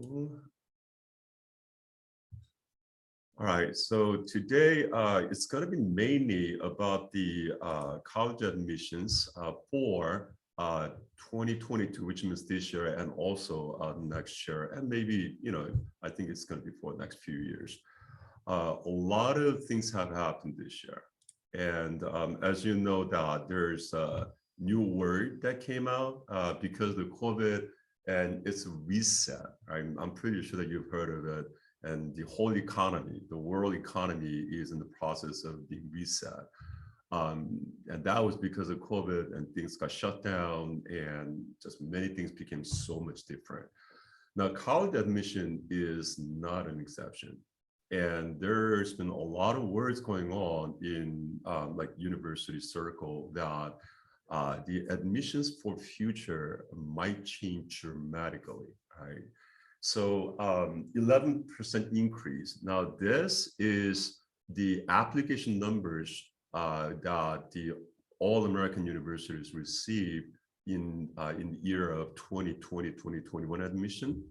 All right, so today it's going to be mainly about the college admissions for 2022, which means this year and also next year, and maybe, I think it's going to be for the next few years. A lot of things have happened this year. And as you know, that there's a new word that came out because of COVID, and it's reset. I'm pretty sure that you've heard of it. And the whole economy, the world economy is in the process of being reset. And that was because of COVID and things got shut down and just many things became so much different. Now, college admission is not an exception. And there's been a lot of words going on in like university circle that the admissions for future might change dramatically, right? So 11% increase. Now, this is the application numbers that the all American universities received in the year of 2020, 2021 admission.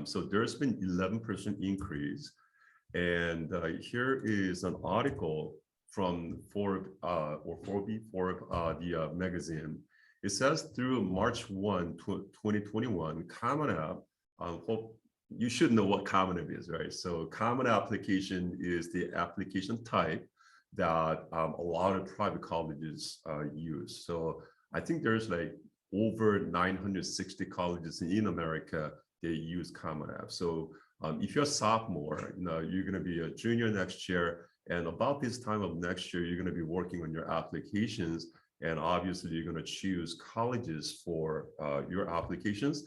So there's been 11% increase. And here is an article from Forbes the magazine. It says through March 1, 2021, Common App, hope you should know what Common App is, right? So Common Application is the application type that a lot of private colleges use. So I think there's like over 960 colleges in America, they use Common App. So if you're a sophomore, you're going to be a junior next year. And about this time of next year, you're going to be working on your applications. And obviously, you're going to choose colleges for your applications.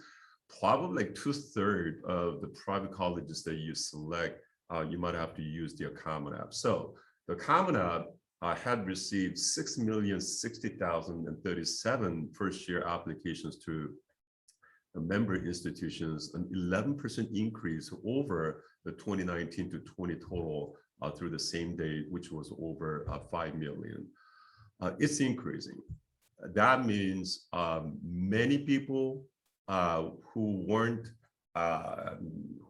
Probably like 2/3 of the private colleges that you select, you might have to use their Common App. So the Common App had received 6,060,037 first-year applications to member institutions, an 11% increase over the 2019 to 20 total through the same day, which was over 5 million. It's increasing. That means many people who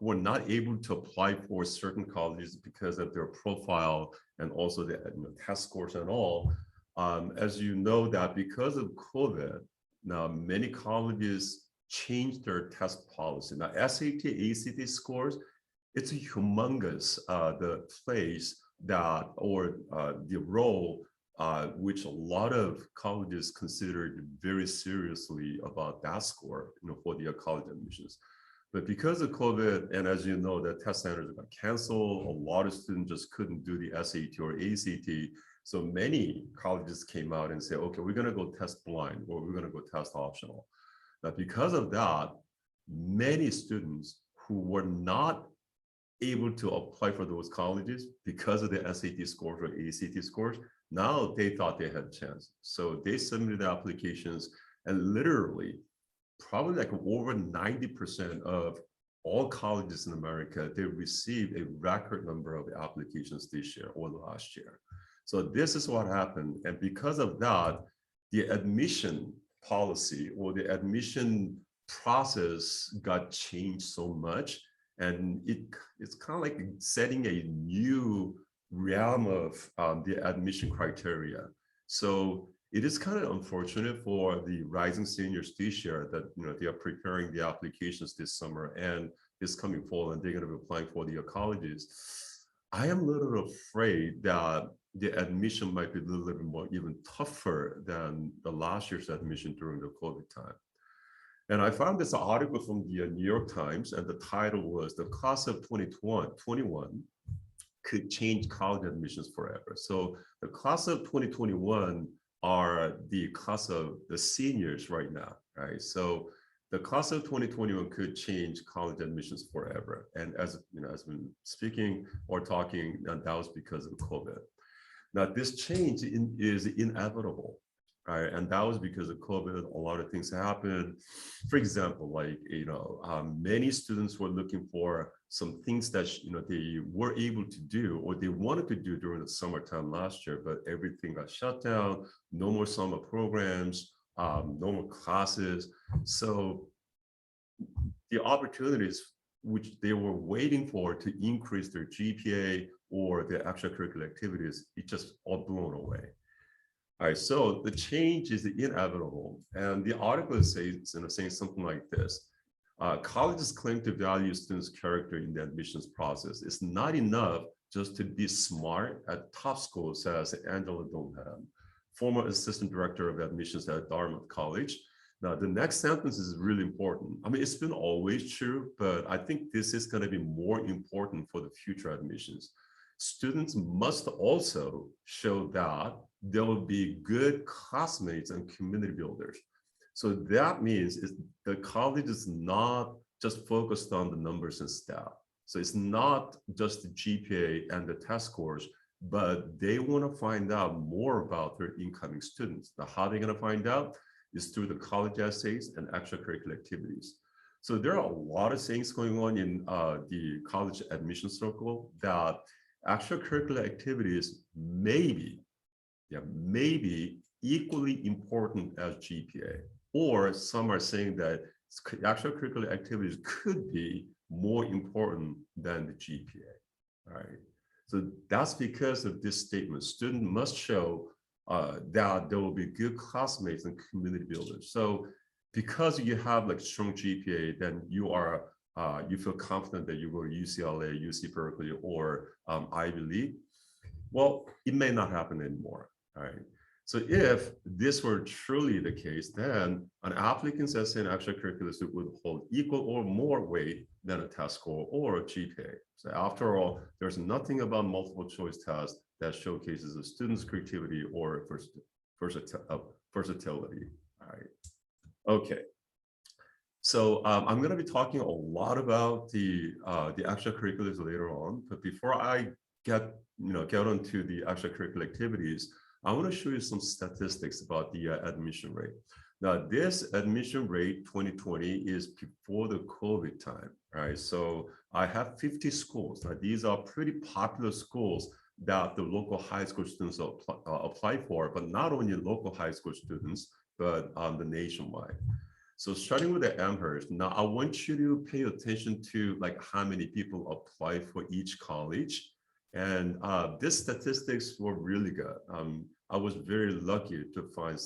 were not able to apply for certain colleges because of their profile and also the test scores and all. As you know, that because of COVID, now many colleges changed their test policy. Now, SAT, ACT scores, it's a humongous the place that or the role which a lot of colleges considered very seriously about that score, for their college admissions. But because of COVID, and as you know, the test centers got canceled, a lot of students just couldn't do the SAT or ACT. So many colleges came out and said, okay, we're going to go test blind or we're going to go test optional. But because of that, many students who were not able to apply for those colleges because of the SAT scores or ACT scores, now they thought they had a chance. So they submitted the applications, and literally, probably like over 90% of all colleges in America, they received a record number of applications this year or last year. So this is what happened. And because of that, the admission policy or the admission process got changed so much, and it's kind of like setting a new realm of the admission criteria. So it is kind of unfortunate for the rising seniors this year that they are preparing the applications this summer and this coming fall, and they're going to be applying for the colleges. I am a little afraid that the admission might be a little bit more even tougher than the last year's admission during the COVID time. And I found this article from the New York Times, and the title was "The Class of 2021 Could Change College Admissions Forever." So the class of 2021 are the class of the seniors right now, right? So the class of 2021 could change college admissions forever. And as as been speaking or talking, that was because of COVID. Now, this change is inevitable, right? And that was because of COVID. A lot of things happened. For example, like, many students were looking for some things that, they were able to do or they wanted to do during the summertime last year, but everything got shut down. No more summer programs, no more classes. So the opportunities which they were waiting for to increase their GPA or their extracurricular activities, it just all blown away. All right, so the change is inevitable. And the article says, saying something like this. Colleges claim to value students' character in the admissions process. It's not enough just to be smart at top schools, says Angela Donham, former assistant director of admissions at Dartmouth College. Now, the next sentence is really important. I mean, it's been always true, but I think this is going to be more important for the future admissions. Students must also show that they will be good classmates and community builders. So that means the college is not just focused on the numbers and staff. So it's not just the GPA and the test scores, but they want to find out more about their incoming students. Now, how they're going to find out is through the college essays and extracurricular activities. So there are a lot of things going on in the college admission circle that extracurricular activities maybe equally important as GPA, or some are saying that extracurricular activities could be more important than the GPA, all right? So that's because of this statement. Students must show that there will be good classmates and community builders. So because you have like strong GPA, then you are you feel confident that you go to UCLA, UC Berkeley, or Ivy League. Well, it may not happen anymore. All right. So if this were truly the case, then an applicant's essay and extracurriculars would hold equal or more weight than a test score or a GPA. So after all, there's nothing about multiple choice tests that showcases a student's creativity or versatility. All right. Okay. So I'm going to be talking a lot about the extracurriculars later on, but before I get onto the extracurricular activities, I want to show you some statistics about the admission rate. Now, this admission rate 2020 is before the COVID time, right? So I have 50 schools. Now, these are pretty popular schools that the local high school students apply for, but not only local high school students, but the nationwide. So starting with the Amherst, now I want you to pay attention to like how many people apply for each college. And these statistics were really good. I was very lucky to find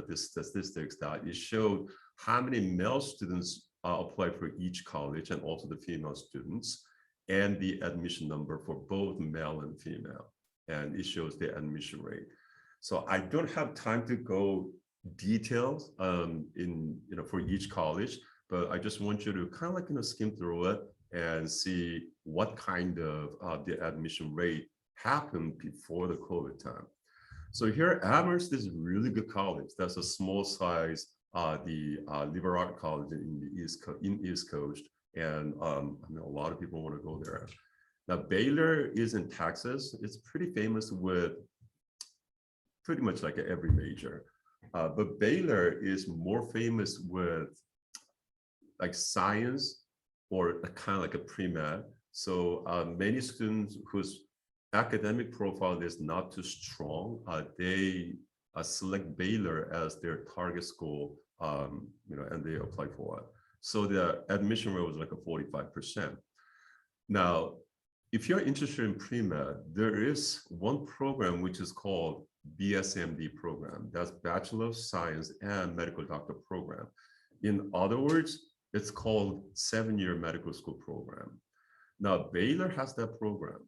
this statistics that it showed how many male students apply for each college and also the female students, and the admission number for both male and female. And it shows the admission rate. So I don't have time to go details for each college, but I just want you to kind of like skim through it and see what kind of the admission rate happened before the COVID time. So here, Amherst is a really good college. That's a small size, the liberal arts college in the East Coast, and I mean, a lot of people want to go there. Now, Baylor is in Texas. It's pretty famous with pretty much like every major. But Baylor is more famous with like science or kind of like a pre-med. So many students whose academic profile is not too strong, they select Baylor as their target school, and they apply for it. So the admission rate was like a 45%. Now, if you're interested in pre-med, there is one program which is called BSMD program. That's Bachelor of Science and Medical Doctor program. In other words, it's called 7-year medical school program. Now, Baylor has that program,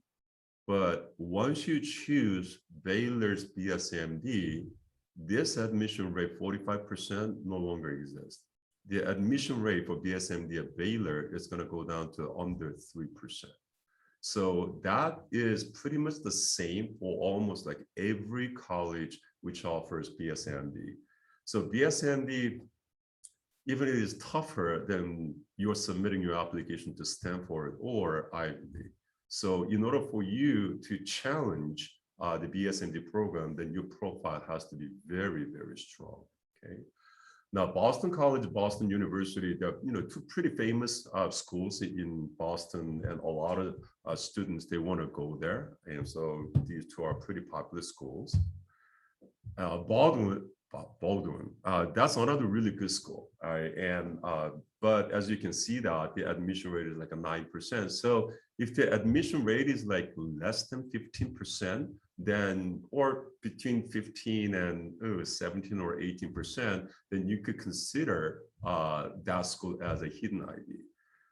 but once you choose Baylor's BSMD, this admission rate, 45%, no longer exists. The admission rate for BSMD at Baylor is going to go down to under 3%. So that is pretty much the same for almost like every college which offers BSMD. So BSMD, even if it is tougher than you're submitting your application to Stanford or Ivy League. So in order for you to challenge the BSMD program, then your profile has to be very, very strong, okay? Now, Boston College, Boston University, they're two pretty famous schools in Boston, and a lot of students, they want to go there. And so these two are pretty popular schools. Baldwin Baldwin. That's another really good school. But as you can see that the admission rate is like a 9%. So if the admission rate is like less than 15%, then or between 15 and 17 or 18%, then you could consider that school as a hidden IB.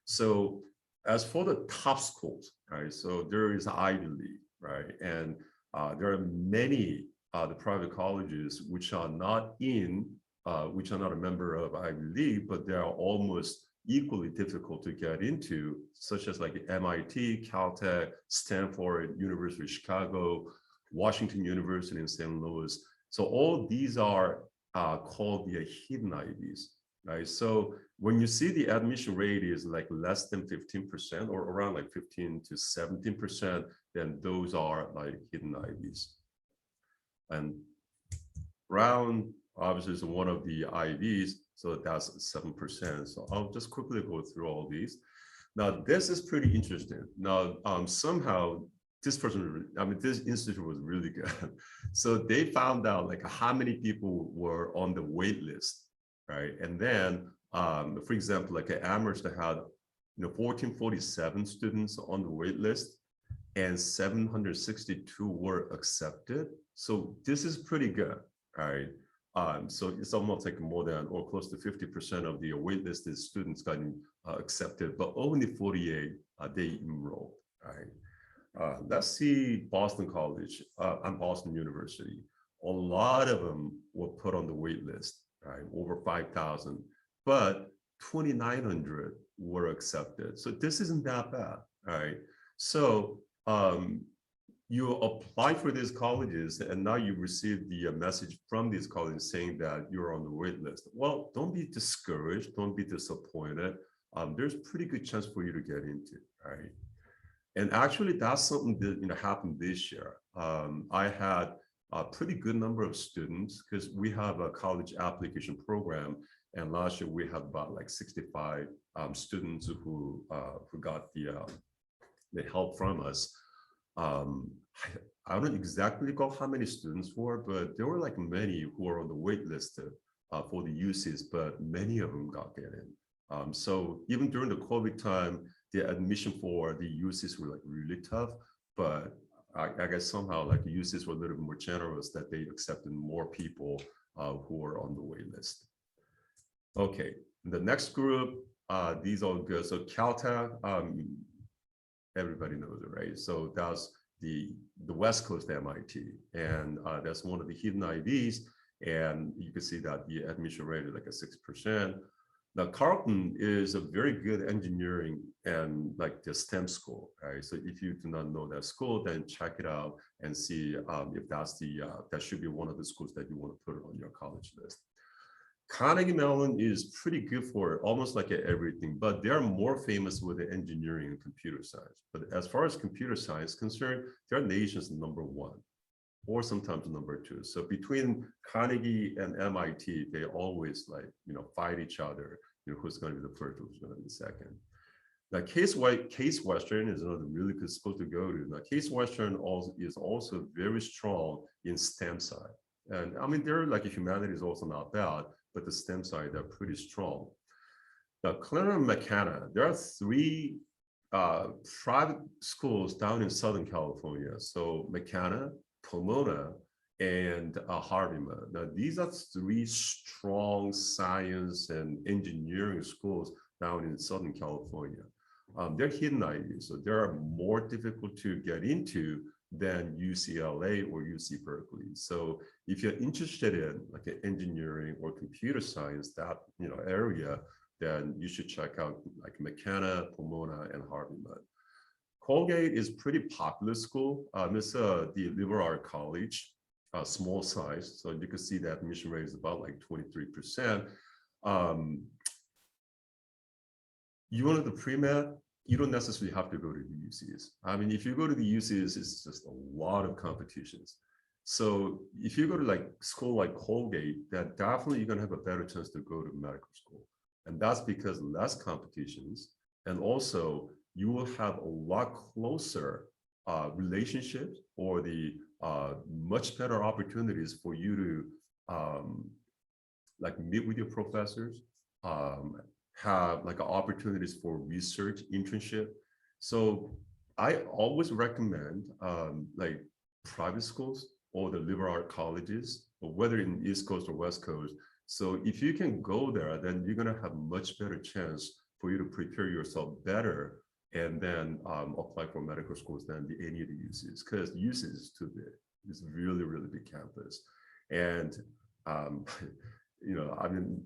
So as for the top schools, right? So there is Ivy League, right? And there are many the private colleges which are not which are not a member of Ivy League, but they are almost equally difficult to get into, such as like MIT, Caltech, Stanford, University of Chicago, Washington University in St. Louis. So all these are called the hidden IBs, right? So when you see the admission rate is like less than 15% or around like 15 to 17%, then those are like hidden IBs. And Brown obviously is one of the IVs, so that's 7%. So I'll just quickly go through all these. Now, this is pretty interesting. Now, somehow this person, this institute was really good. So they found out like how many people were on the wait list, right? And then, for example, like at Amherst, they had 1447 students on the wait list, and 762 were accepted. So this is pretty good, right? So it's almost like more than or close to 50% of the waitlisted students got accepted, but only 48 they enrolled, right? Let's see Boston College and Boston University. A lot of them were put on the wait list, right? Over 5,000, but 2,900 were accepted. So this isn't that bad, right? So you apply for these colleges and now you receive the message from these colleges saying that you're on the wait list. Well, don't be discouraged, don't be disappointed. There's pretty good chance for you to get into, right? And actually that's something that happened this year. I had a pretty good number of students because we have a college application program, and last year we had about like 65 students who got the help from us. I don't exactly recall how many students were, but there were like many who were on the wait list for the UCs, but many of them got get in. So even during the COVID time, the admission for the UCs were like really tough, but I guess somehow like the UCs were a little bit more generous that they accepted more people who were on the wait list. Okay, the next group, these are good. So Caltech, everybody knows it, right? So that's the West Coast MIT, and that's one of the hidden IVs, and you can see that the admission rate is like a 6%. Now, Carleton is a very good engineering and like the STEM school, right? So if you do not know that school, then check it out and see if that's that should be one of the schools that you want to put on your college list. Carnegie Mellon is pretty good for almost like everything, but they're more famous with the engineering and computer science. But as far as computer science is concerned, they're nation's #1 or sometimes #2. So between Carnegie and MIT, they always like, fight each other, who's going to be the first, who's going to be the second. Now, Case Western is another really good school to go to. Now, Case Western is also very strong in STEM side. And they're like humanities also not bad, but the STEM side, they're pretty strong. Now, Claremont McKenna, there are 3 private schools down in Southern California. So McKenna, Pomona, and Harvey-Mudd. Now, these are 3 strong science and engineering schools down in Southern California. They're hidden IVs, so they're more difficult to get into than UCLA or UC Berkeley. So if you're interested in like engineering or computer science, that area, then you should check out like McKenna, Pomona, and Harvey-Mudd. Colgate is pretty popular school. It's the liberal arts college, small size. So you can see that admission rate is about like 23%. You wanted the pre-med, you don't necessarily have to go to the UCs. If you go to the UCs, it's just a lot of competitions. So if you go to like school like Colgate, then definitely you're gonna have a better chance to go to medical school. And that's because less competitions, and also you will have a lot closer relationships or the much better opportunities for you to like meet with your professors, have like opportunities for research internship. So I always recommend like private schools or the liberal art colleges, or whether in East Coast or West Coast. So if you can go there, then you're gonna have much better chance for you to prepare yourself better and then apply for medical schools than any of the UCs, because UC is too big. It's really, really big campus. And I mean,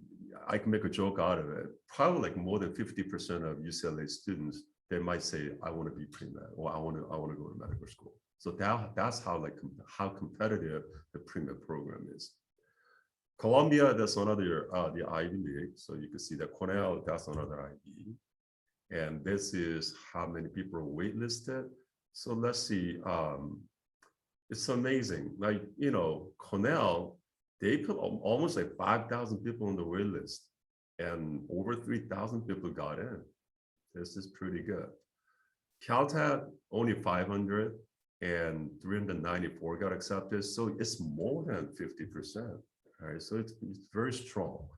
I can make a joke out of it. Probably like more than 50% of UCLA students, they might say, I want to be pre-med, or I want to go to medical school. So that's how how competitive the pre-med program is. Columbia, that's another the Ivy League. So you can see that Cornell, that's another Ivy. And this is how many people are waitlisted. So let's see. It's amazing. Like, Cornell, they put almost like 5,000 people on the wait list, and over 3,000 people got in. This is pretty good. Caltech, only 500 and 394 got accepted. So it's more than 50%. Right? So it's very strong.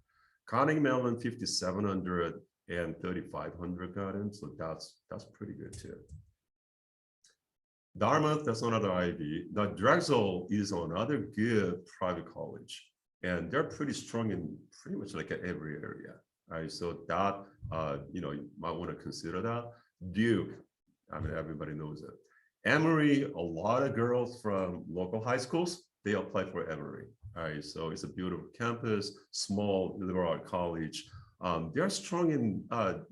Carnegie Mellon, 5,700 and 3,500 got in. So that's pretty good too. Dartmouth, that's another Ivy. Now Drexel is another good private college, and they're pretty strong in pretty much like every area, right? So that you might want to consider that. Duke, I mean, everybody knows it. Emory, a lot of girls from local high schools, they apply for Emory, right? So it's a beautiful campus, small liberal art college. They're strong in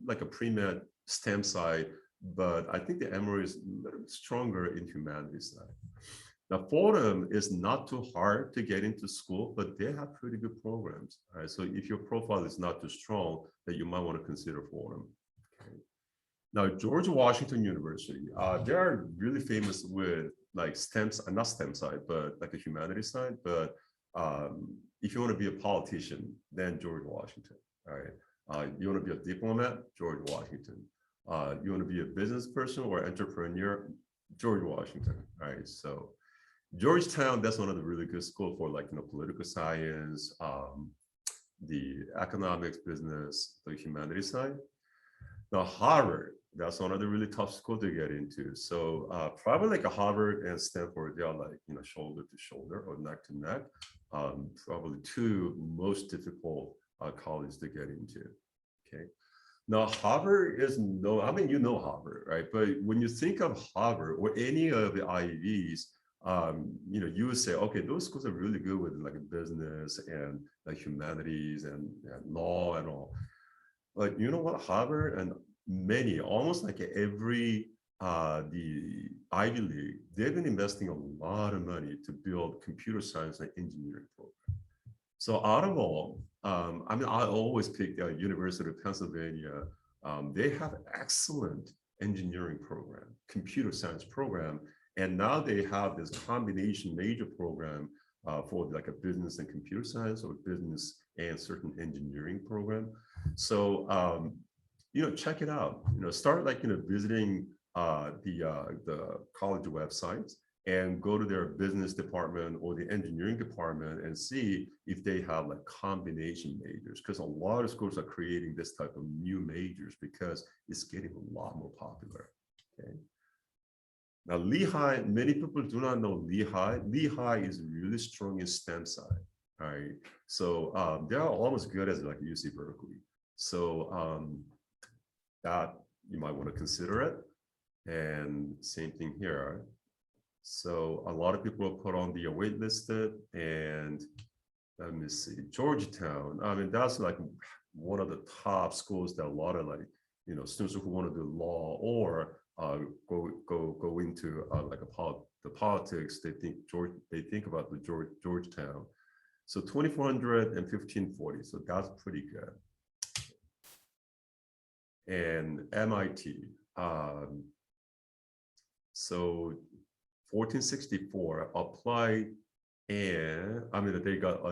like a pre-med STEM side, but I think the Emory is a little bit stronger in humanities side. Now, Fordham is not too hard to get into school, but they have pretty good programs. Right? So if your profile is not too strong, then you might want to consider Fordham. Okay. Now, George Washington University, they are really famous with like STEM, not STEM side, but like a humanities side. But if you want to be a politician, then George Washington. All right. You want to be a diplomat, George Washington. You want to be a business person or entrepreneur, George Washington, right? So Georgetown, that's one of the really good schools for like, political science, the economics, business, the humanities side. Now Harvard, that's one of the really tough schools to get into. So probably like a Harvard and Stanford, they are like, shoulder to shoulder or neck to neck. Probably two most difficult colleges to get into, okay? Now, Harvard is Harvard, right? But when you think of Harvard or any of the IVs, you would say, okay, those schools are really good with like business and like humanities and law and all. But you know what, Harvard and almost like every the Ivy League, they've been investing a lot of money to build computer science and engineering programs. So out of all, I always pick the University of Pennsylvania. They have excellent engineering program, computer science program, and now they have this combination major program for like a business and computer science or business and certain engineering program. So check it out. Start like visiting the college websites and go to their business department or the engineering department and see if they have like combination majors, because a lot of schools are creating this type of new majors because it's getting a lot more popular. Okay. Now Lehigh, many people do not know Lehigh. Lehigh is really strong in STEM side. All right. So they are almost good as like UC Berkeley. So that you might want to consider it. And same thing here. So a lot of people are put on the waitlisted, and let me see, Georgetown. I mean, that's like one of the top schools that a lot of like, students who want to do law or go into like the politics, they think about the Georgetown. So 2,400 and 1,540. So that's pretty good. And MIT. So 1464 applied, and they got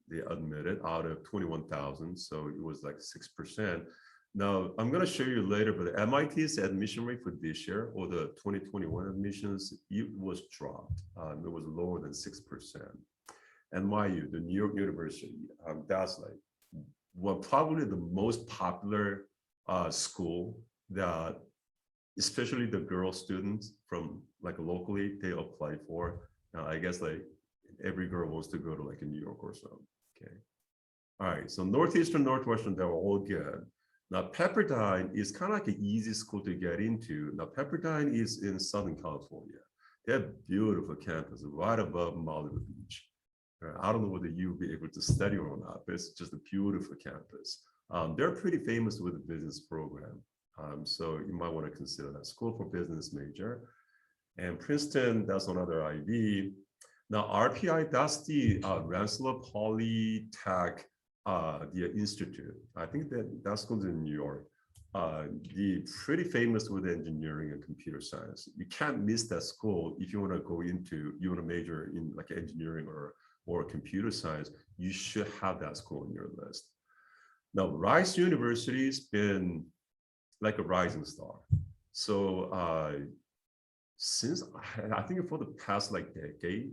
they admitted out of 21,000, so it was like 6%. Now I'm going to show you later, but MIT's admission rate for this year or the 2021 admissions, it was dropped. It was lower than 6%. NYU, the New York University. That's like probably the most popular school that, especially the girl students from like locally, they apply for. I guess like every girl wants to go to like in New York or so. Okay. All right. So Northeastern, Northwestern, they were all good. Now Pepperdine is kind of like an easy school to get into. Now Pepperdine is in Southern California. They have beautiful campus right above Malibu Beach. I don't know whether you'll be able to study or not, but it's just a beautiful campus. They're pretty famous with the business program. So you might want to consider that school for business major. And Princeton, that's another IB. Now RPI, that's the Rensselaer Polytech, the institute. I think that school's in New York. The pretty famous with engineering and computer science. You can't miss that school if you want to go into, you want to major in like engineering or computer science. You should have that school on your list. Now, Rice University's been like a rising star. So since I think for the past like decade,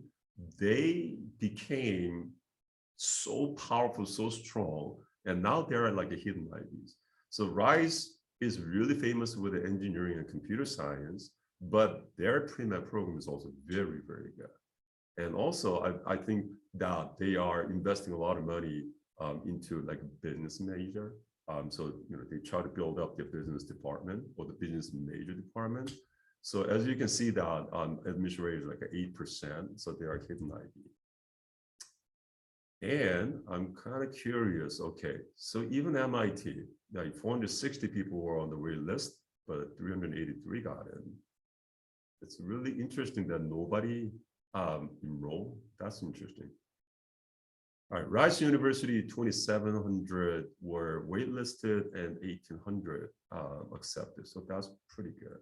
they became so powerful, so strong, and now they're like a hidden IBs. So Rice is really famous with the engineering and computer science, but their pre-med program is also very, very good. And also, I think that they are investing a lot of money into like a business major. So they try to build up their business department or the business major department. So as you can see that admission rate is like 8%. So they are hidden IB. And I'm kind of curious, okay, so even MIT, now 460 people were on the wait list, but 383 got in. It's really interesting that nobody enrolled. That's interesting. All right, Rice University, 2,700 were waitlisted and 1,800 accepted. So that's pretty good.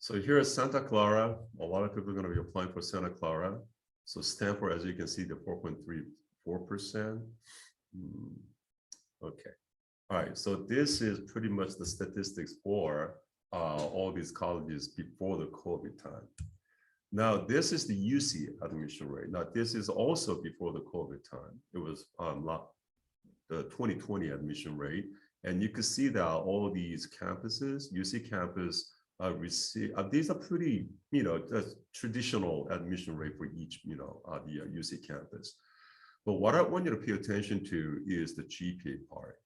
So here is Santa Clara. A lot of people are going to be applying for Santa Clara. So Stanford, as you can see, the 4.34%. Okay. All right. So this is pretty much the statistics for all these colleges before the COVID time. Now, this is the UC admission rate. Now, this is also before the COVID time. It was the 2020 admission rate. And you can see that all these campuses, UC campus, these are pretty, traditional admission rate for each, the UC campus. But what I want you to pay attention to is the GPA part,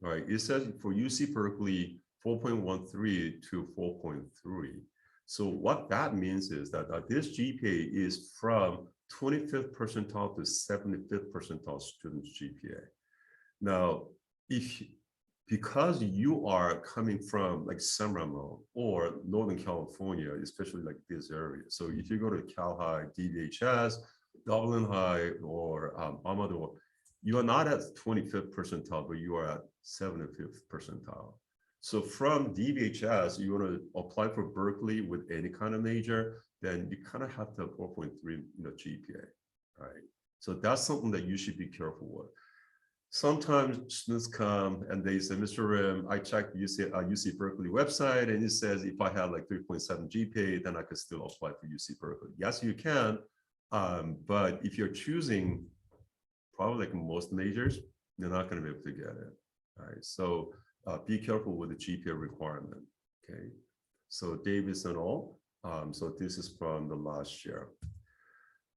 right? It says for UC Berkeley, 4.13 to 4.3. So what that means is that this GPA is from 25th percentile to 75th percentile students' GPA. Now, because you are coming from like San Ramon or Northern California, especially like this area. So if you go to Cal High, DVHS, Dublin High, or Amador, you are not at 25th percentile, but you are at 75th percentile. So from DVHS, you want to apply for Berkeley with any kind of major, then you kind of have to have 4.3 GPA, right? So that's something that you should be careful with. Sometimes students come and they say, Mr. Rim, I checked UC Berkeley website and it says if I have like 3.7 GPA, then I could still apply for UC Berkeley. Yes, you can. But if you're choosing probably like most majors, you're not going to be able to get it. All right. So be careful with the GPA requirement. Okay. So Davis and all. So this is from the last year.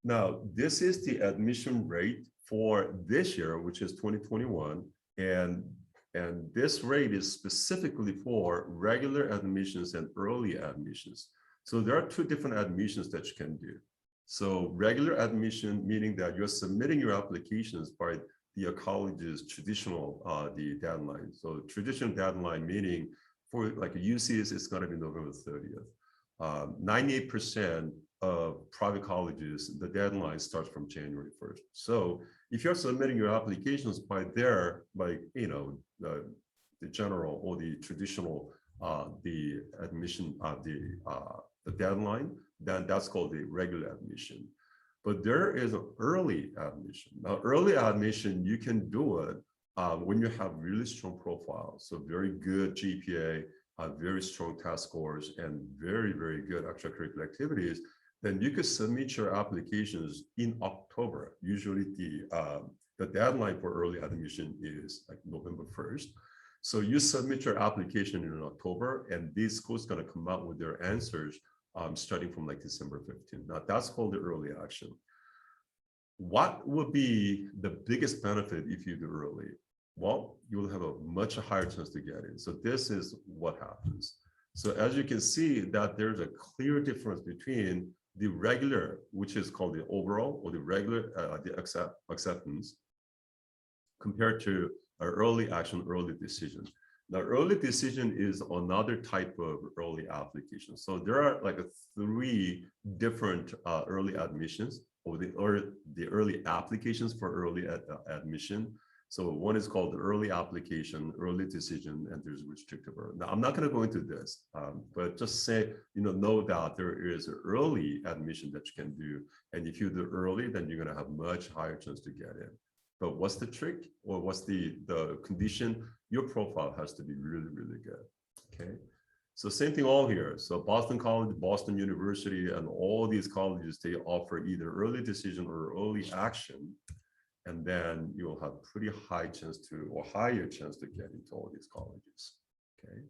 Now, this is the admission rate for this year, which is 2021, and this rate is specifically for regular admissions and early admissions. So there are two different admissions that you can do. So regular admission, meaning that you're submitting your applications by the college's traditional the deadline. So traditional deadline meaning for like a UCS, it's going to be November 30th. 98% of private colleges, the deadline starts from January 1st. So if you're submitting your applications by the general or the traditional the admission the deadline, then that's called the regular admission. But there is an early admission. Now, early admission, you can do it when you have really strong profiles. So very good GPA, very strong test scores, and very, very good extracurricular activities. then you could submit your applications in October. Usually the deadline for early admission is like November 1st. So you submit your application in October, and this school is going to come out with their answers starting from like December 15th. Now that's called the early action. What would be the biggest benefit if you do early? Well, you will have a much higher chance to get in. So this is what happens. So as you can see that there's a clear difference between the regular, which is called the overall or the regular the acceptance, compared to an early action, early decision. Now, early decision is another type of early application. So there are like three different early admissions or the early applications for early admission. So one is called the early application, early decision, and there's restrictive early. Now, I'm not going to go into this, but just say, know that there is an early admission that you can do. And if you do early, then you're going to have much higher chance to get in. But what's the trick, or what's the condition? Your profile has to be really, really good, okay? So same thing all here. So Boston College, Boston University, and all these colleges, they offer either early decision or early action. And then you'll have pretty high chance to, or higher chance to get into all these colleges, okay?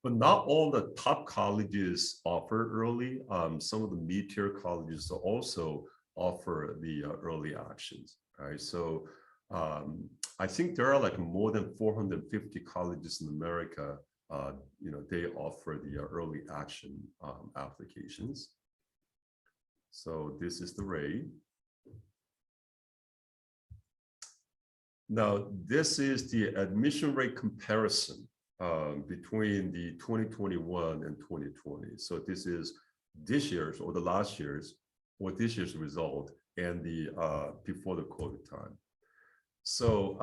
But not all the top colleges offer early. Some of the mid-tier colleges also offer the early actions, right? So I think there are like more than 450 colleges in America, they offer the early action applications. So this is the rate. Now, this is the admission rate comparison between the 2021 and 2020. So this is this year's or the last year's or this year's result and the before the COVID time. So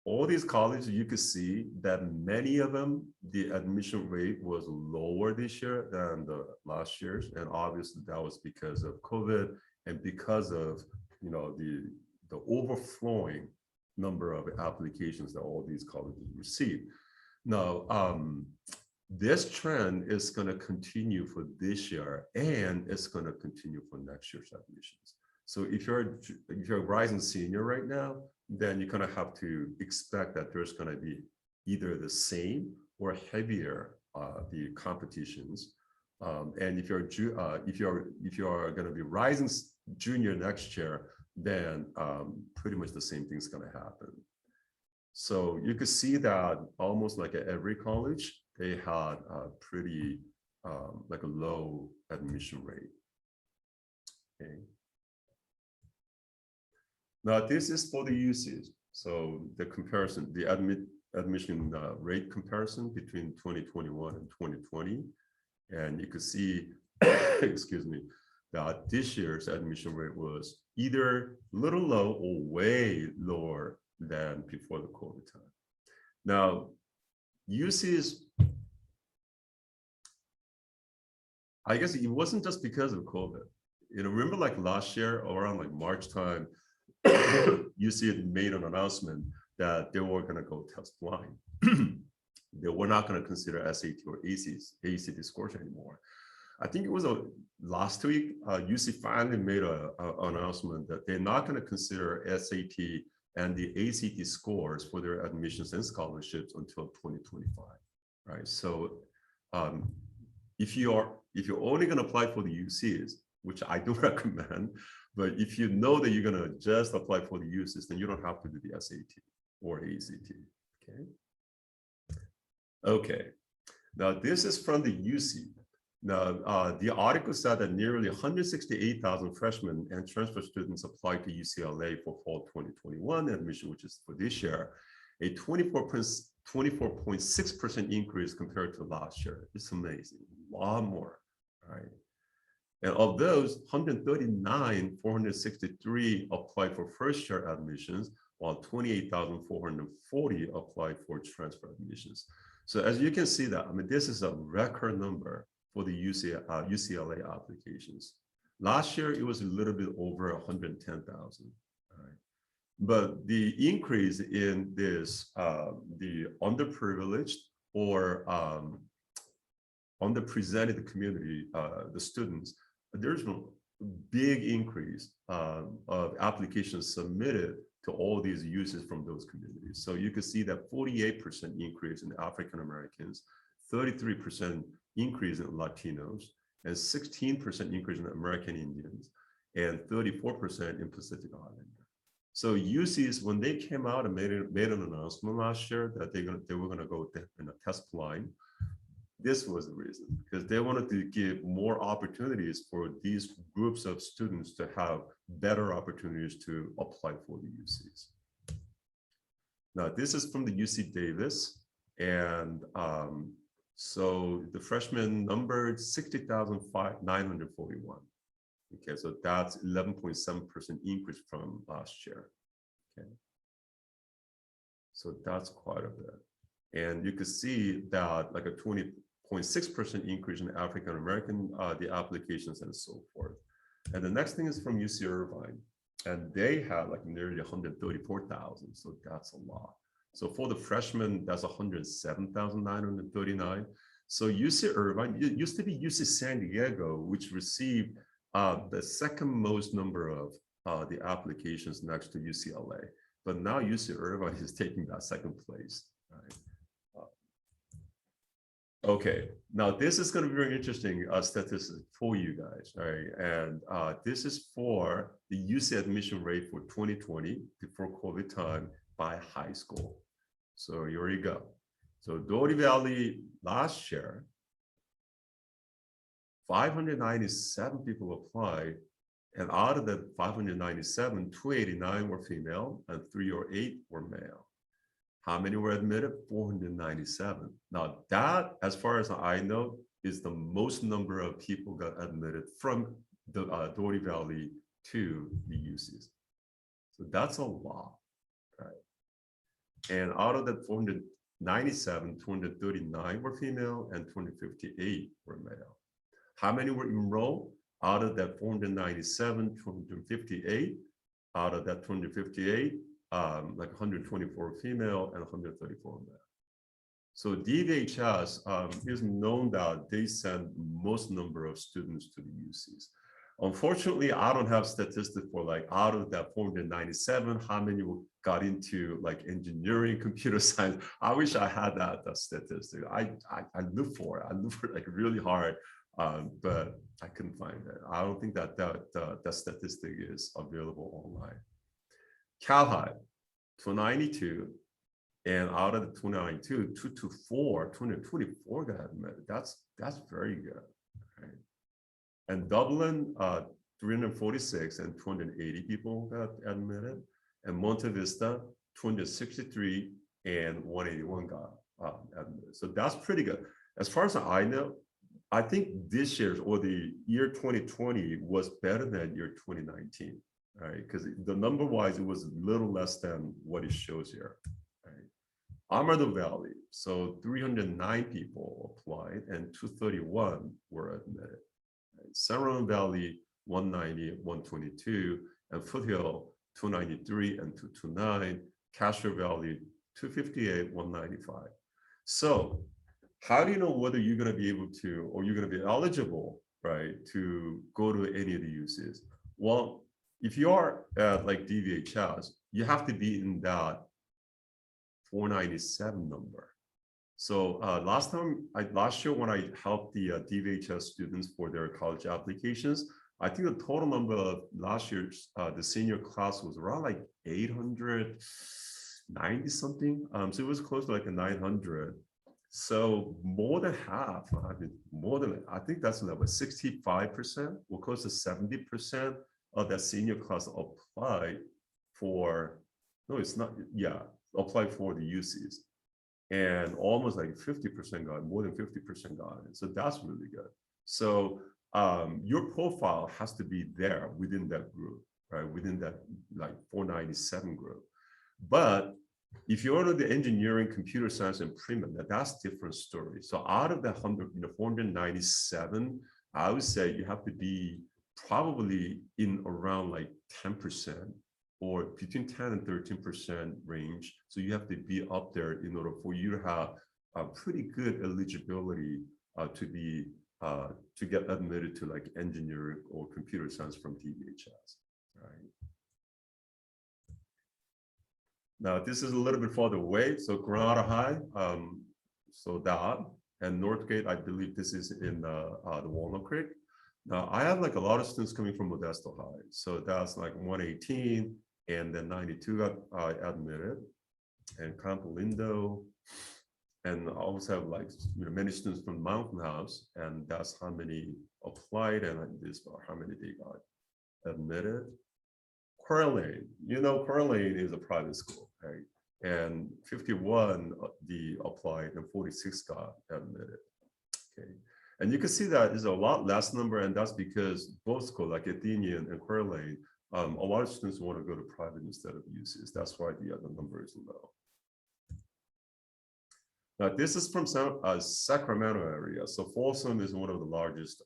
all these colleges, you could see that many of them, the admission rate was lower this year than the last year's. And obviously that was because of COVID and because of, the overflowing number of applications that all these colleges receive. Now, this trend is going to continue for this year, and it's going to continue for next year's admissions. So if you're a rising senior right now, then you're going to have to expect that there's going to be either the same or heavier the competitions. And if you're going to be rising junior next year, then pretty much the same thing's going to happen. So you could see that almost like at every college, they had a pretty like a low admission rate. Okay. Now this is for the UCs. So the comparison, the admission rate comparison between 2021 and 2020, and you could see, excuse me, that this year's admission rate was either a little low or way lower than before the COVID time. Now, UCs, I guess it wasn't just because of COVID. Remember like last year around like March time, UC had made an announcement that they were going to go test blind. They were not going to consider SAT or ACT scores anymore. I think it was last week, UC finally made an announcement that they're not going to consider SAT and the ACT scores for their admissions and scholarships until 2025, right? So if you're only going to apply for the UCs, which I do recommend, but if you know that you're going to just apply for the UCs, then you don't have to do the SAT or ACT, okay? Okay, now this is from the UC. Now, the article said that nearly 168,000 freshmen and transfer students applied to UCLA for fall 2021 admission, which is for this year, a 24.6% increase compared to last year. It's amazing, a lot more, right? And of those, 139,463 applied for first year admissions, while 28,440 applied for transfer admissions. So as you can see that, this is a record number for the UCLA applications. Last year, it was a little bit over 110,000. Right? But the increase in this, the underprivileged or underrepresented community, the students, there's a big increase of applications submitted to all these uses from those communities. So you can see that 48% increase in African Americans, 33% increase in Latinos, and 16% increase in American Indians, and 34% in Pacific Islander. So UCs, when they came out and made an announcement last year that they were going to go in a test blind, this was the reason, because they wanted to give more opportunities for these groups of students to have better opportunities to apply for the UCs. Now, this is from the UC Davis, and so the freshman numbered 60,941. Okay, so that's 11.7% increase from last year. Okay, so that's quite a bit. And you can see that like a 20.6% increase in African American, the applications and so forth. And the next thing is from UC Irvine, and they had like nearly 134,000. So that's a lot. So for the freshmen, that's 107,939. So UC Irvine, it used to be UC San Diego, which received the second most number of the applications next to UCLA. But now UC Irvine is taking that second place. Right? Okay, now this is going to be very interesting statistic for you guys, right? And this is for the UC admission rate for 2020 before COVID time by high school. So here you go. So Dougherty Valley last year, 597 people applied, and out of the 597, 289 were female and 308 were male. How many were admitted? 497. Now that, as far as I know, is the most number of people got admitted from the Dougherty Valley to the UCs. So that's a lot, right? And out of the 497, 239 were female and 258 were male. How many were enrolled? Out of that 497, 258, out of that 258, like 124 female and 134 male. So DVHS is known that they send most number of students to the UCs. Unfortunately, I don't have statistics for like out of that 497, how many got into like engineering, computer science. I wish I had that statistic. I looked for it. I looked for it like really hard, but I couldn't find it. I don't think that that statistic is available online. Cal High, 292, and out of the 292, 224 got admitted. That's very good, right? And Dublin, 346 and 280 people got admitted, and Monte Vista, 263 and 181 got admitted. So that's pretty good. As far as I know, I think this year's or the year 2020 was better than year 2019. Right, because the number wise, it was a little less than what it shows here. Right? Amardo Valley, so 309 people applied and 231 were admitted. Right? San Ramon Valley, 190, 122, and Foothill, 293 and 229. Castro Valley, 258, 195. So how do you know whether you're going to be able to, or you're going to be eligible, right, to go to any of the UCs? Well, if you are at like DVHS, you have to be in that 497 number. So last year when I helped the DVHS students for their college applications, I think the total number of last year's the senior class was around like 890 something. So it was close to like a 900. So more than half, I think that's level 65% or close to 70%. Of that senior class apply for, no, it's not, yeah, apply for the UCs. And almost like 50% got, more than 50% got it. So that's really good. So your profile has to be there within that group, right? Within that like 497 group. But if you order the engineering, computer science, and pre-med, that's a different story. So out of that 497, I would say you have to be probably in around like 10% or between 10 and 13% range. So you have to be up there in order for you to have a pretty good eligibility to get admitted to like engineering or computer science from DBHS, right? Now this is a little bit further away. So Granada High, so that, and Northgate, I believe this is in the Walnut Creek. Now I have like a lot of students coming from Modesto High, so that's like 118, and then 92 got admitted, and Camp Lindo, and I also have like many students from Mountain House, and that's how many applied, and this how many they got admitted. Coeur d'Alene, Coeur d'Alene is a private school, right? And 51 the applied and 46 got admitted. Okay, and you can see that is a lot less number, and that's because both schools like Athenian and Coeur d'Alene, a lot of students want to go to private instead of UCs. That's why the other number is low. Now this is from Sacramento area. So Folsom is one of the largest,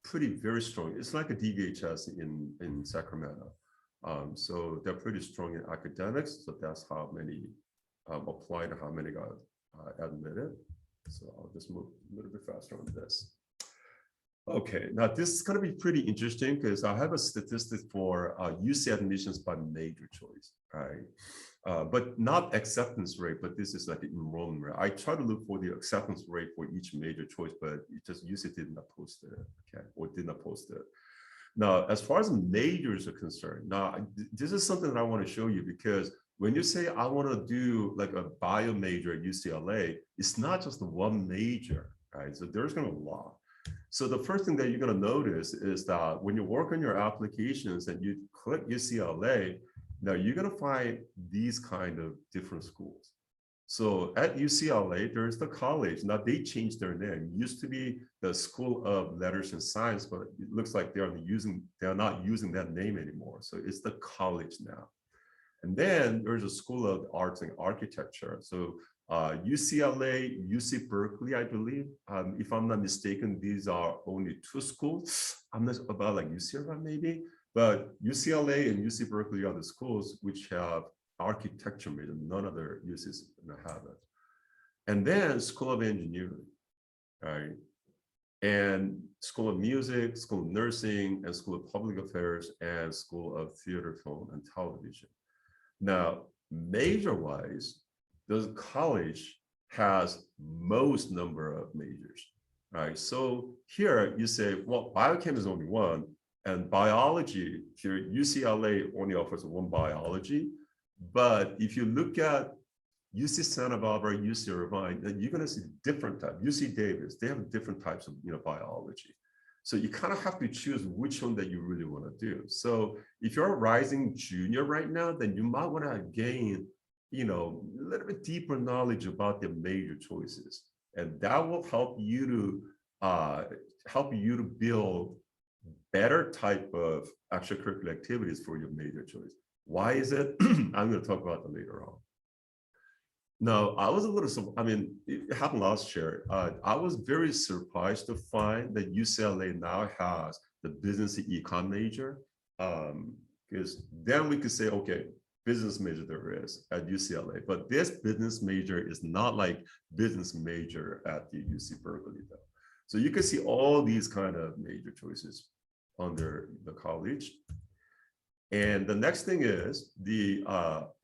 very strong. It's like a DBHS in Sacramento. So they're pretty strong in academics. So that's how many applied and how many got admitted. So I'll just move a little bit faster on this. Okay, now this is going to be pretty interesting because I have a statistic for UC admissions by major choice, right? But not acceptance rate, but this is like an enrollment rate. I try to look for the acceptance rate for each major choice, but it just UC did not post it, okay, or did not post it. Now, as far as majors are concerned, now this is something that I want to show you, because when you say I want to do like a bio major at UCLA, it's not just the one major, right? So there's going to be a lot. So the first thing that you're going to notice is that when you work on your applications and you click UCLA, now you're going to find these kind of different schools. So at UCLA, there's the college. Now they changed their name. It used to be the School of Letters and Science, but it looks like they're not using that name anymore. So it's the college now. And then there's a School of Arts and Architecture. So UCLA, UC Berkeley, I believe. If I'm not mistaken, these are only two schools. I'm not about like UCLA maybe, but UCLA and UC Berkeley are the schools which have architecture major. None other UCs have it. And then School of Engineering, right? And School of Music, School of Nursing, and School of Public Affairs, and School of Theater, Film, and Television. Now, major-wise, the college has most number of majors, right? So here you say, well, biochem is only one, and biology, here UCLA only offers one biology. But if you look at UC Santa Barbara, UC Irvine, then you're going to see different types. UC Davis, they have different types of biology. So you kind of have to choose which one that you really want to do. So if you're a rising junior right now, then you might want to gain a little bit deeper knowledge about the major choices, and that will help you to build better type of extracurricular activities for your major choice. Why is it? I'm going to talk about that later on. Now, I was a little, it happened last year. I was very surprised to find that UCLA now has the business econ major, because then we could say, okay, business major there is at UCLA, but this business major is not like business major at the UC Berkeley though. So you can see all these kind of major choices under the college. And the next thing is the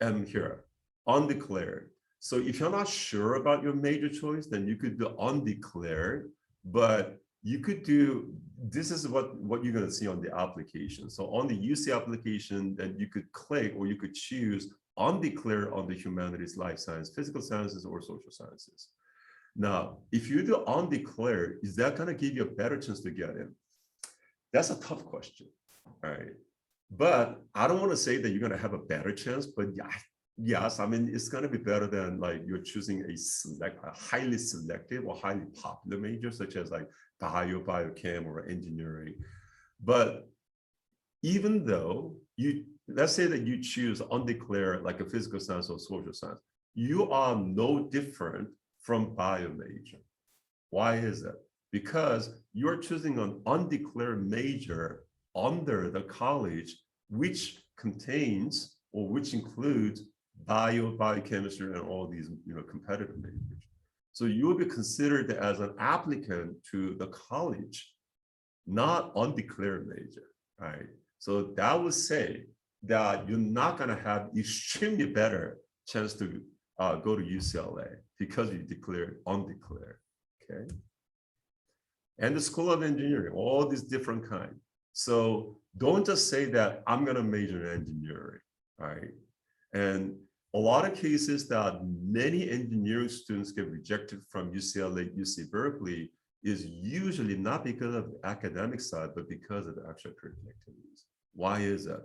M here, undeclared. So if you're not sure about your major choice, then you could do undeclared, but you could do, this is what you're going to see on the application. So on the UC application, then you could click or you could choose undeclared on the humanities, life science, physical sciences, or social sciences. Now, if you do undeclared, is that going to give you a better chance to get in? That's a tough question, right? But I don't want to say that you're going to have a better chance, but yes, it's going to be better than like you're choosing a highly selective or highly popular major, such as like biochem or engineering. But even though let's say that you choose undeclared, like a physical science or social science, you are no different from bio major. Why is that? Because you're choosing an undeclared major under the college, which contains or which includes biochemistry and all these competitive majors. So you will be considered as an applicant to the college, not undeclared major, right? So that would say that you're not going to have extremely better chance to go to UCLA because you declared undeclared, okay? And the School of Engineering, all these different kinds. So don't just say that I'm going to major in engineering, right? And a lot of cases that many engineering students get rejected from UCLA, UC Berkeley is usually not because of the academic side, but because of the extracurricular activities. Why is that?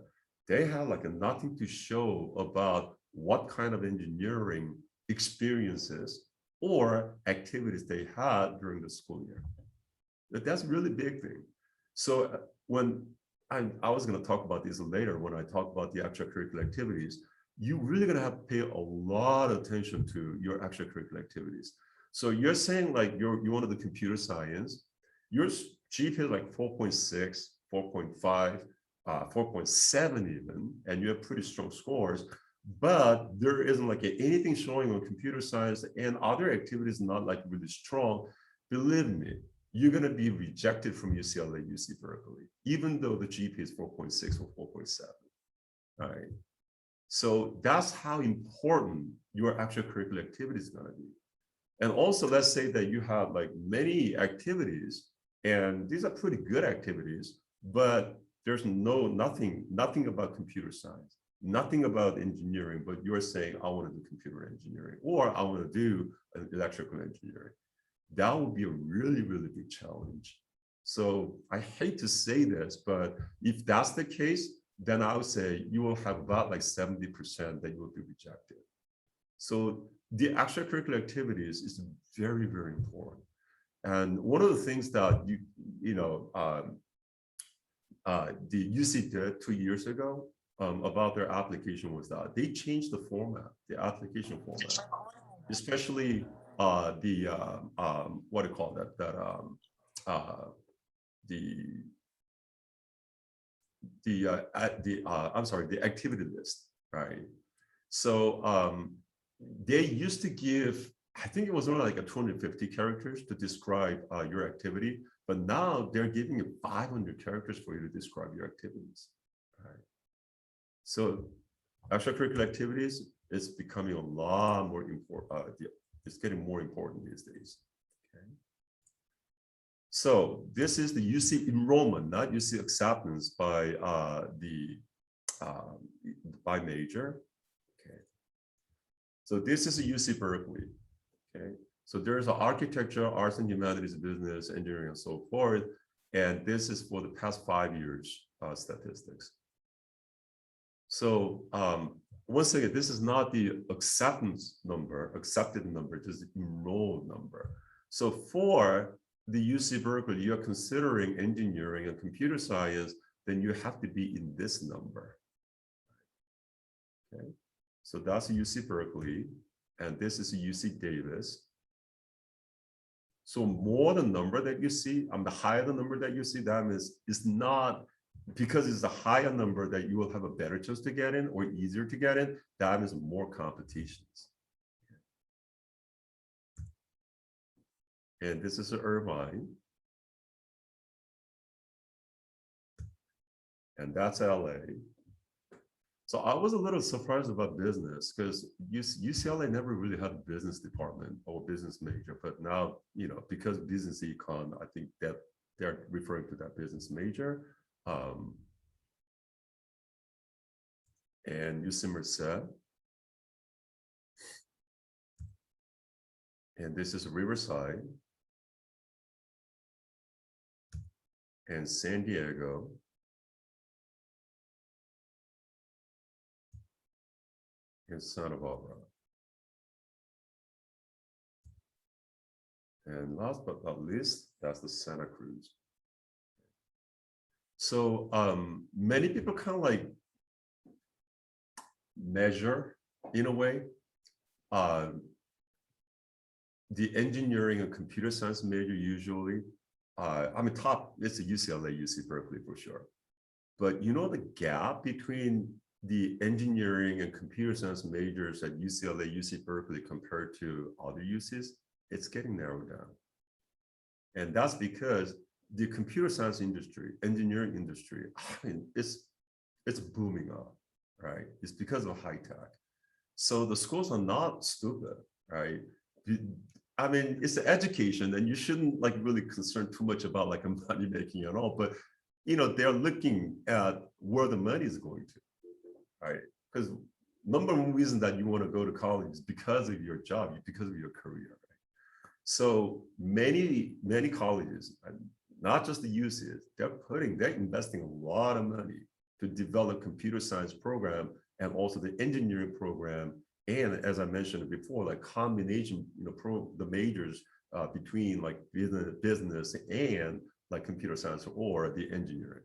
They have like nothing to show about what kind of engineering experiences or activities they had during the school year. That's a really big thing. So when I was going to talk about this later, when I talk about the extracurricular activities, you're really going to have to pay a lot of attention to your extracurricular activities. So you're saying like you want to do computer science, your GPA is like 4.6, 4.5, 4.7 even, and you have pretty strong scores, but there isn't like anything showing on computer science and other activities not like really strong. Believe me, you're going to be rejected from UCLA, UC Berkeley, even though the GPA is 4.6 or 4.7, right? So that's how important your extracurricular activity is going to be. And also, let's say that you have like many activities, and these are pretty good activities, but there's nothing about computer science, nothing about engineering, but you're saying, I want to do computer engineering, or I want to do electrical engineering. That would be a really, really big challenge. So I hate to say this, but if that's the case, then I would say you will have about like 70% that you will be rejected. So the extracurricular activities is very, very important. And one of the things that the UC did 2 years ago about their application was that they changed the format, the application format, especially what do you call that? I'm sorry, the activity list, right? So they used to give, I think it was only like a 250 characters to describe your activity, but now they're giving you 500 characters for you to describe your activities, right? So extracurricular activities is becoming a lot more important. It's getting more important these days. Okay. So this is the UC enrollment, not UC acceptance by by major. Okay. So this is a UC Berkeley. Okay. So there's an architecture, arts and humanities, business, engineering, and so forth. And this is for the past 5 years statistics. So once again, this is not the acceptance number, accepted number, this is the enrolled number. So for the UC Berkeley, you're considering engineering and computer science, then you have to be in this number. Okay, so that's UC Berkeley, and this is UC Davis. So more the number that you see, the higher the number that you see, that means it's not because it's a higher number that you will have a better chance to get in or easier to get in. That means more competitions. And this is Irvine. And that's LA. So I was a little surprised about business because UCLA never really had a business department or business major, but now, because business econ, I think that they're referring to that business major. And UC Merced. And this is Riverside. And San Diego. And Santa Barbara. And last but not least, that's the Santa Cruz. So many people kind of like measure, in a way, the engineering and computer science major usually, top, it's a UCLA, UC Berkeley for sure. But the gap between the engineering and computer science majors at UCLA, UC Berkeley compared to other UCs, it's getting narrowed down. And that's because the computer science industry, engineering industry, I mean, it's booming up, right? It's because of high tech. So the schools are not stupid, right? I mean, it's the education, and you shouldn't like really concern too much about like money making at all. But they're looking at where the money is going to, right? Because number one reason that you want to go to college is because of your job, because of your career, right? So many colleges, not just the UCs, they're investing a lot of money to develop computer science program and also the engineering program. And as I mentioned before, like combination, the majors between like business and like computer science or the engineering.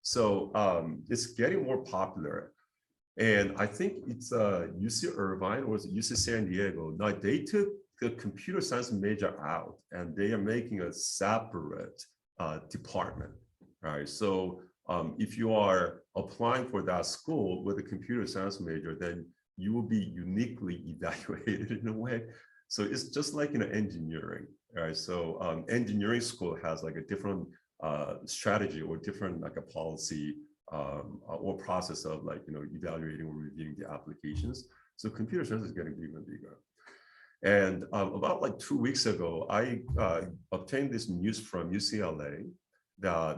So it's getting more popular. And I think it's UC Irvine or UC San Diego. Now they took the computer science major out and they are making a separate department, right? So if you are applying for that school with a computer science major, then you will be uniquely evaluated in a way. So it's just like engineering, right? So engineering school has like a different strategy or different like a policy or process of like evaluating or reviewing the applications. So computer science is getting bigger and bigger. And about like 2 weeks ago, I obtained this news from UCLA that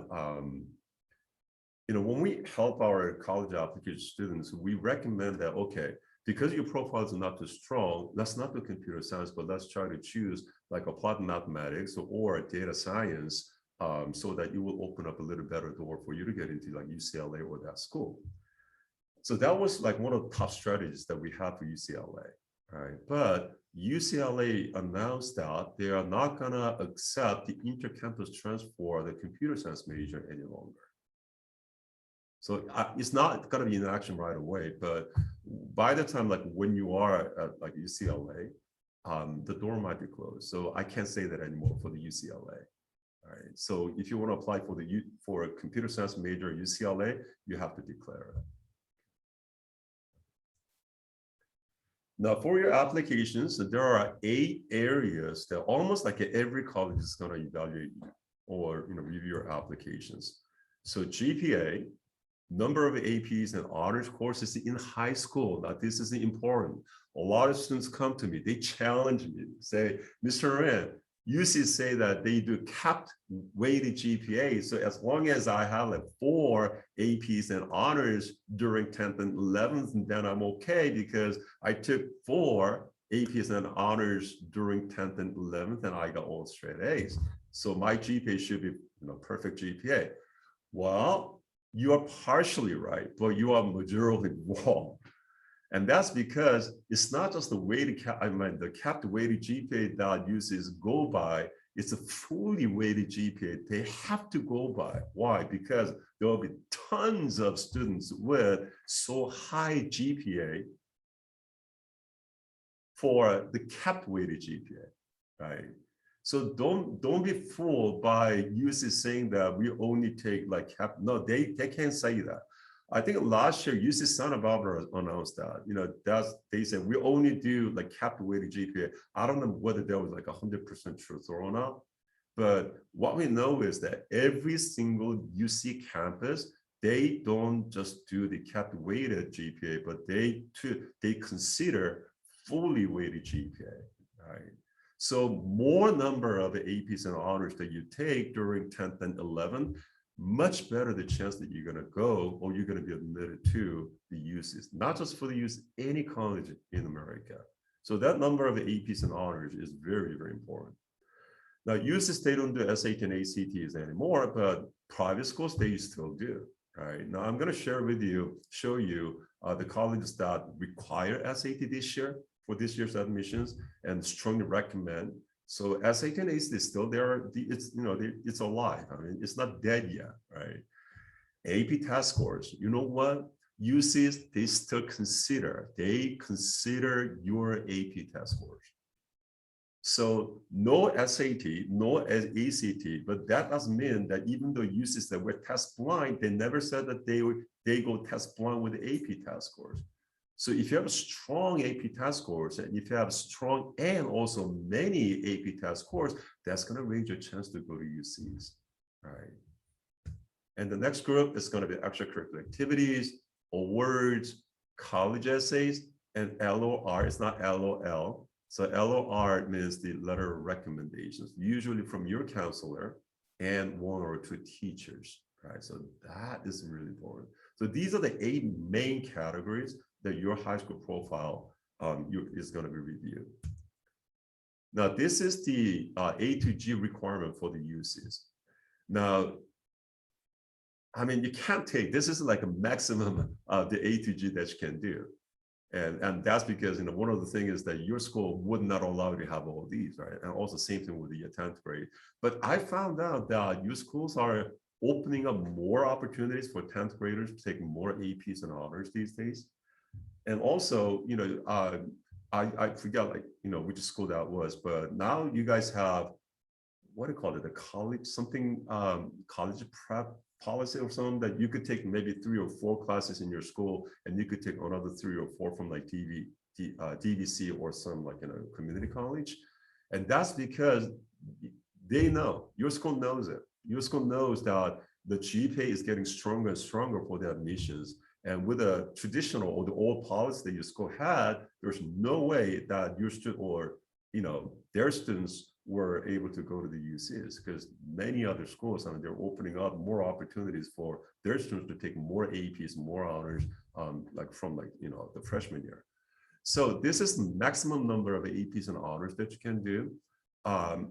when we help our college application students, we recommend that, okay, because your profiles are not too strong, let's not do computer science, but let's try to choose like applied mathematics or data science so that it will open up a little better door for you to get into like UCLA or that school. So that was like one of the top strategies that we had for UCLA, right? But UCLA announced that they are not gonna accept the intercampus transfer for the computer science major any longer. So it's not going to be in action right away, but by the time like when you are at like UCLA, the door might be closed. So I can't say that anymore for the UCLA. All right. So if you want to apply for a computer science major at UCLA, you have to declare it. Now for your applications, there are 8 areas that almost like every college is going to evaluate you or review your applications. So GPA, number of APs and honors courses in high school. Now, this is important. A lot of students come to me, they challenge me, say, Mr. Ren, UC say that they do capped weighted GPA. So as long as I have like 4 APs and honors during 10th and 11th, then I'm okay because I took 4 APs and honors during 10th and 11th and I got all straight A's. So my GPA should be perfect GPA. Well, you are partially right, but you are majorly wrong. And that's because it's not just the weighted the capped weighted GPA that UCs go by, it's a fully weighted GPA they have to go by. Why? Because there will be tons of students with so high GPA for the capped weighted GPA, right? So don't be fooled by UC saying that we only take like cap. No, they can't say that. I think last year UC Santa Barbara announced that. They said we only do like capped weighted GPA. I don't know whether there was like 100% truth or not, but what we know is that every single UC campus, they don't just do the capped weighted GPA, but they consider fully weighted GPA, right? So more number of APs and honors that you take during 10th and 11th, much better the chance that you're going to go or you're going to be admitted to the UCs, not just for the UC, any college in America. So that number of APs and honors is very, very important. Now, UCs, they don't do SAT and ACTs anymore, but private schools, they still do. Right now, I'm going to show you the colleges that require SAT this year for this year's admissions and strongly recommend. So SAT and ACT is still there. It's alive. I mean, it's not dead yet, right? AP test scores. You know what? UCs, they still consider your AP test scores. So no SAT, no ACT, but that doesn't mean that even though UCs that were test blind, they never said that they go test blind with AP test scores. So if you have strong AP test scores, and if you have strong and also many AP test scores, that's going to raise your chance to go to UCs, right? And the next group is going to be extracurricular activities, awards, college essays, and LOR. It's not LOL. So LOR means the letter of recommendations, usually from your counselor and one or two teachers, right? So that is really important. So these are the 8 main categories that your high school profile is going to be reviewed. Now, this is the A to G requirement for the UCs. Now, I mean, you can't take, this is like a maximum of the A to G that you can do. And that's because, you know, one of the things is that your school would not allow you to have all these, right? And also same thing with the 10th grade. But I found out that your schools are opening up more opportunities for 10th graders to take more APs and honors these days. And also, you know, I forget, like, you know, which school that was, but now you guys have, what do you call it, the college, something, college prep policy or something, that you could take maybe 3 or 4 classes in your school, and you could take another 3 or 4 from like DVC or some, like, you know, community college. And that's because they know, your school knows it. Your school knows that the GPA is getting stronger and stronger for the admissions. And with a traditional or the old policy that your school had, there's no way that your student or, you know, their students were able to go to the UCs, because many other schools, I mean, they're opening up more opportunities for their students to take more APs, more honors, like from, like, you know, the freshman year. So this is the maximum number of APs and honors that you can do,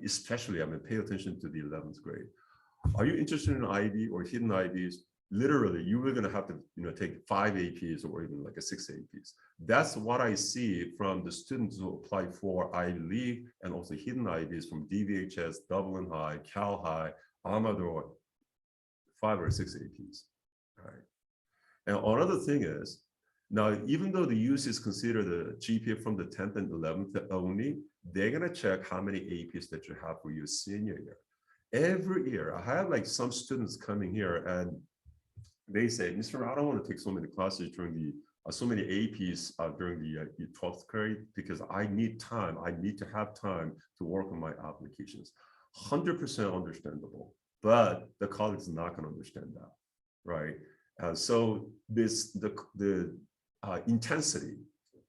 especially, I mean, pay attention to the 11th grade. Are you interested in IB or hidden IBs? Literally, you were going to have to, you know, take 5 APs or even like a 6 APs. That's what I see from the students who apply for Ivy League and also hidden IBs from DVHS, Dublin High, Cal High, Amador, 5 or 6 APs. All right. And another thing is, now, even though the UCs consider the GPA from the 10th and 11th only, they're going to check how many APs that you have for your senior year. Every year, I have like some students coming here and they say, Mr. I don't want to take so many classes during the, so many APs during the 12th grade, because I need time. I need to have time to work on my applications. 100% understandable, but the college is not going to understand that, right? So this, the intensity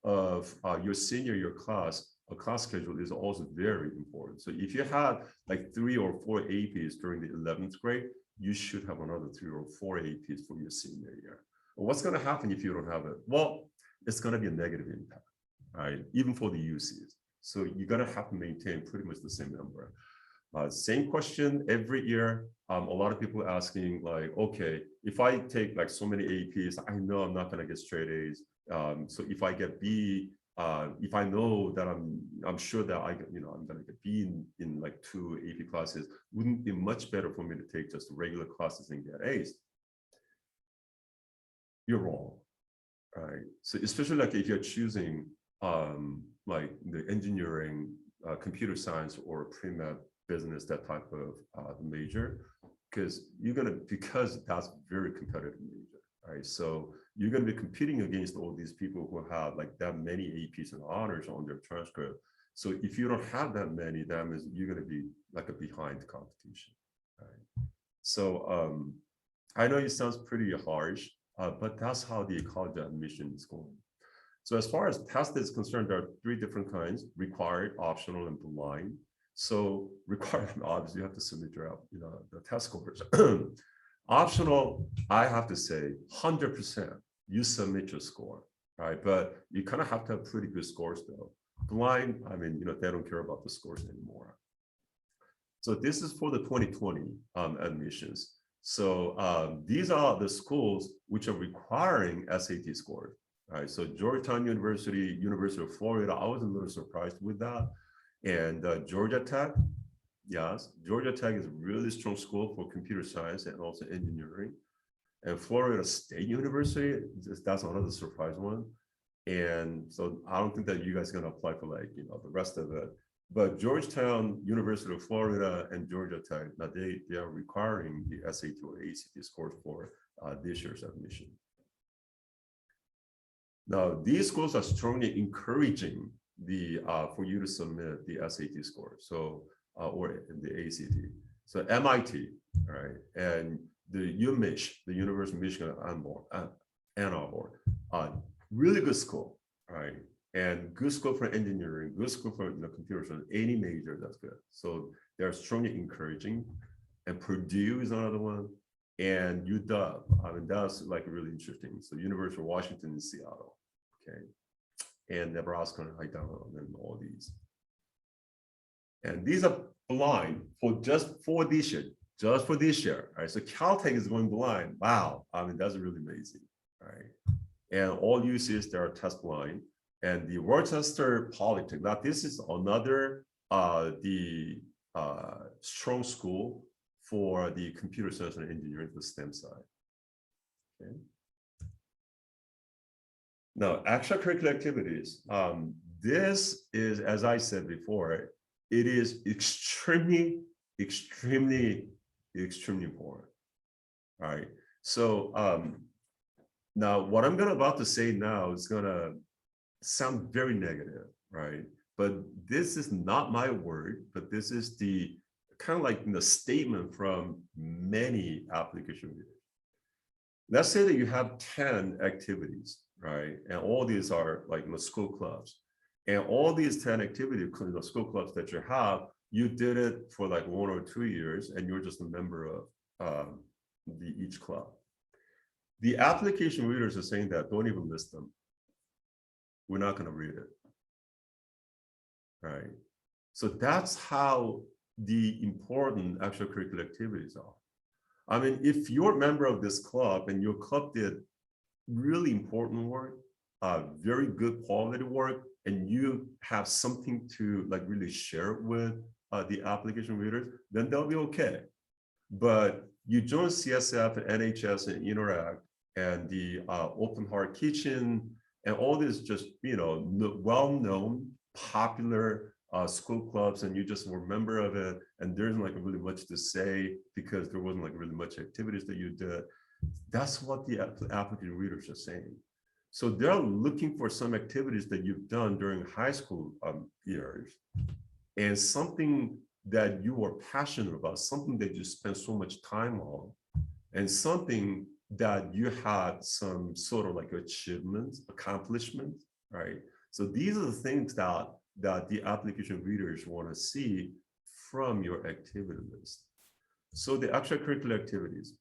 of your senior year class, a class schedule is also very important. So if you have like 3 or 4 APs during the 11th grade, you should have another 3 or 4 APs for your senior year. What's going to happen if you don't have it? Well, it's going to be a negative impact, right? Even for the UCs. So you're going to have to maintain pretty much the same number. Same question every year. A lot of people asking like, okay, if I take like so many APs, I know I'm not going to get straight A's. So if I get B, if I know that I'm sure that I'm going to get B in like 2 AP classes, wouldn't it be much better for me to take just regular classes and get A's? You're wrong, right? So especially like if you're choosing like the engineering, computer science, or pre-med business, that type of major, because that's very competitive major, right? So you're going to be competing against all these people who have like that many APs and honors on their transcript. So if you don't have that many, that means you're going to be like a behind competition, right? So I know it sounds pretty harsh, but that's how the college admission is going. So as far as test is concerned, there are 3 different kinds: required, optional, and blind. So required, obviously, you have to submit your, the test scores. Optional, I have to say, 100%, you submit your score, right? But you kind of have to have pretty good scores, though. Blind, I mean, they don't care about the scores anymore. So this is for the 2020 admissions. So these are the schools which are requiring SAT scores, right? So Georgetown University, University of Florida, I was a little surprised with that. And Georgia Tech, yes, Georgia Tech is a really strong school for computer science and also engineering. And Florida State University, that's another surprise one. And so I don't think that you guys are going to apply for like, the rest of it. But Georgetown, University of Florida, and Georgia Tech, now they are requiring the SAT or ACT scores for this year's admission. Now, these schools are strongly encouraging the for you to submit the SAT score, so or the ACT. So MIT, right, and the UMich, the University of Michigan Ann Arbor, really good school, right, and good school for engineering, good school for computer science, any major that's good. So they're strongly encouraging, and Purdue is another one, and UW. I mean, that's like really interesting. So University of Washington in Seattle, okay, and Nebraska and Idaho, and all these. And these are blind for just for this year, just for this year. Right? So Caltech is going blind. Wow, I mean that's really amazing, right? And all UCs they are test blind. And the Rochester Polytechnic. Now this is another strong school for the computer science and engineering, the STEM side. Okay. Now, extracurricular activities. This is, as I said before, it is extremely important. All right. So now what I'm about to say now is gonna sound very negative, right? But this is not my word, but this is the kind of like the statement from many application readers. Let's say that you have 10 activities, right? And all these are like school clubs. And all these 10 activities, school clubs that you have, you did it for like 1 or 2 years, and you're just a member of each club. The application readers are saying that don't even list them. We're not going to read it, right? So that's how the important extracurricular activities are. I mean, if you're a member of this club and your club did really important work, very good quality work, and you have something to like really share with the application readers, then they'll be okay. But you join CSF and NHS and Interact and the Open Heart Kitchen and all these just, well-known, popular school clubs, and you just were a member of it, and there isn't like really much to say because there wasn't like really much activities that you did. That's what the applicant readers are saying. So they're looking for some activities that you've done during high school years, and something that you are passionate about, something that you spend so much time on, and something that you had some sort of like achievements, accomplishments, right? So these are the things that the application readers want to see from your activity list. So the extracurricular activities.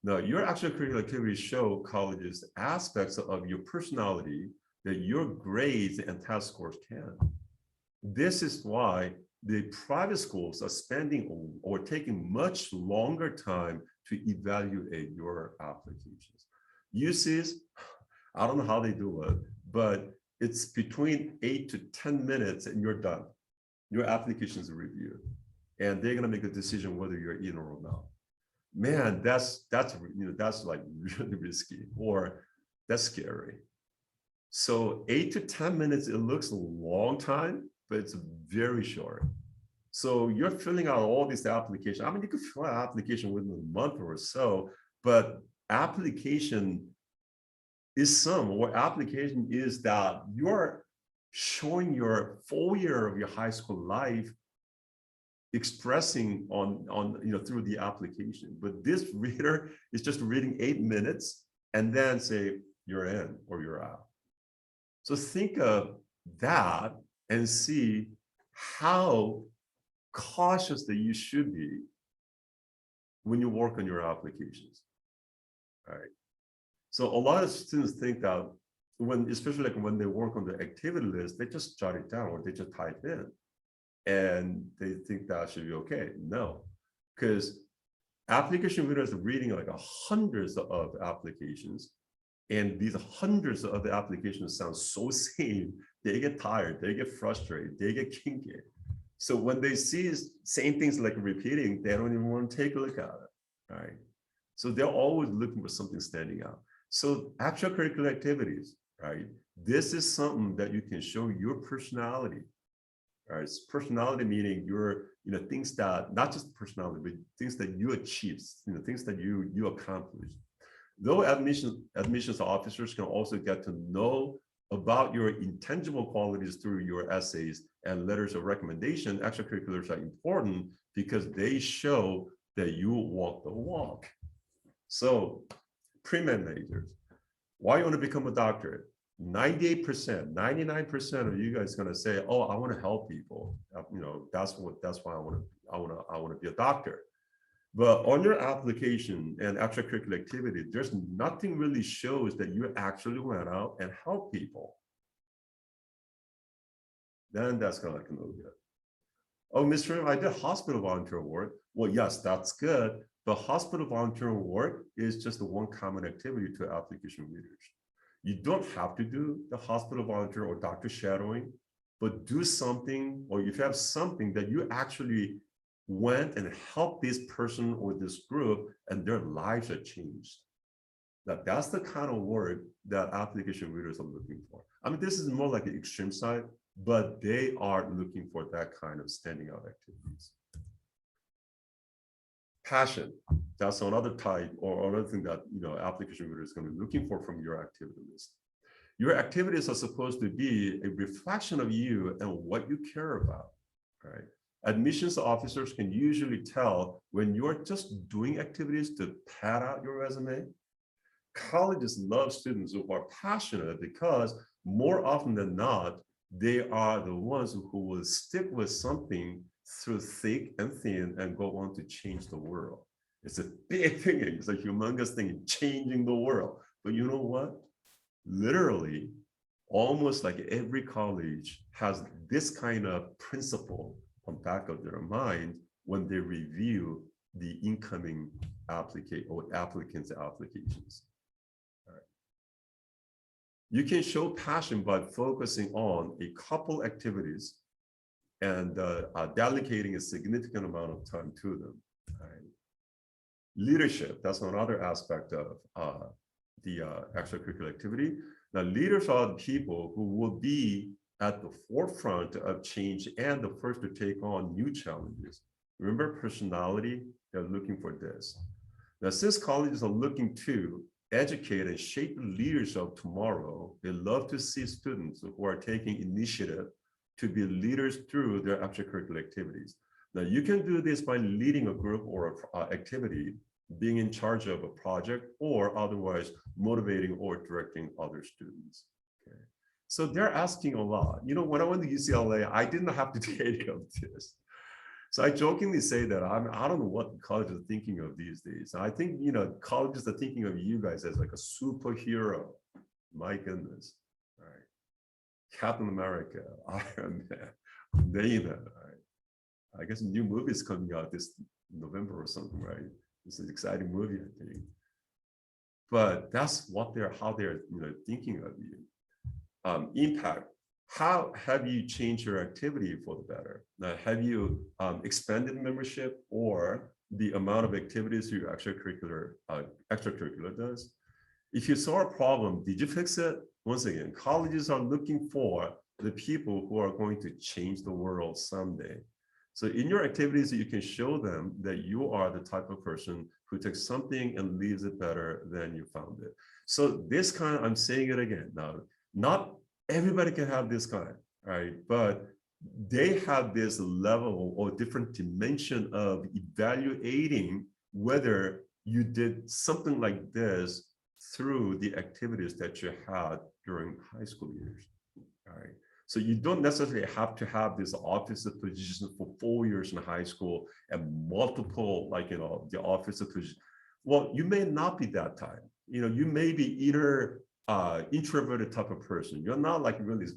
Now, your extracurricular activities show colleges aspects of your personality that your grades and test scores can. This is why the private schools are spending or taking much longer time to evaluate your applications. UCs, I don't know how they do it, but it's between 8 to 10 minutes and you're done. Your application is reviewed, and they're gonna make a decision whether you're in or not. Man, that's like really risky, or that's scary. So 8 to 10 minutes, it looks a long time, but it's very short. So you're filling out all these applications. I mean, you could fill out an application within a month or so, but application is application is that you're showing your full year of your high school life, expressing on through the application. But this reader is just reading 8 minutes and then say you're in or you're out. So think of that and see how cautious that you should be when you work on your applications. All right. So a lot of students think that especially like when they work on the activity list, they just jot it down or they just type in, and they think that should be okay. No, because application readers are reading like hundreds of applications, and these hundreds of the applications sound so same. They get tired, they get frustrated, they get kinky. So when they see same things like repeating, they don't even want to take a look at it, right? So they're always looking for something standing out. So extracurricular activities, right? This is something that you can show your personality, right? It's personality meaning your, things that, not just personality, but things that you achieve, things that you accomplish. Though admissions officers can also get to know about your intangible qualities through your essays and letters of recommendation, extracurriculars are important because they show that you walk the walk. So pre-med majors, why you want to become a doctor? 98%, 99% of you guys are going to say, oh, I want to help people. That's why I want to be a doctor. But on your application and extracurricular activity, there's nothing really shows that you actually went out and helped people. Then that's kind of like no good. Oh, Mr. I did hospital volunteer work. Well, yes, that's good. But hospital volunteer work is just the one common activity to application readers. You don't have to do the hospital volunteer or doctor shadowing, but do something, or if you have something that you actually went and helped this person or this group and their lives are changed. That's the kind of work that application readers are looking for. I mean, this is more like the extreme side, but they are looking for that kind of standing out activities. Passion, that's another type or another thing that application readers is going to be looking for from your activity list. Your activities are supposed to be a reflection of you and what you care about, right? Admissions officers can usually tell when you're just doing activities to pad out your resume. Colleges love students who are passionate because more often than not, they are the ones who will stick with something through thick and thin and go on to change the world. It's a big thing. It's a humongous thing, changing the world. But you know what? Literally, almost like every college has this kind of principle on back of their mind when they review the incoming applicants' applications. All right. You can show passion by focusing on a couple activities and delegating a significant amount of time to them. All right. Leadership, that's another aspect of the extracurricular activity. Now, leaders are the people who will be at the forefront of change and the first to take on new challenges. Remember personality, they're looking for this. Now, since colleges are looking to educate and shape the leaders of tomorrow, they love to see students who are taking initiative to be leaders through their extracurricular activities. Now, you can do this by leading a group or an activity, being in charge of a project, or otherwise motivating or directing other students. Okay. So they're asking a lot. When I went to UCLA, I didn't have to take any of this. So I jokingly say that I don't know what colleges are thinking of these days. I think, colleges are thinking of you guys as like a superhero. My goodness. All right. Captain America, Iron Man, Dana. Right? I guess a new movie is coming out this November or something, right? It's an exciting movie, I think. But that's how they're thinking of you. Impact. How have you changed your activity for the better? Now, have you expanded membership or the amount of activities your extracurricular does? If you saw a problem, did you fix it? Once again, colleges are looking for the people who are going to change the world someday. So in your activities, you can show them that you are the type of person who takes something and leaves it better than you found it. So this kind, I'm saying it again now, not everybody can have this kind, right? But they have this level or different dimension of evaluating whether you did something like this through the activities that you had during high school years, all right? So you don't necessarily have to have this officer position for 4 years in high school and multiple, the officer position. Well, you may not be that type. You may be either introverted type of person. You're not like really,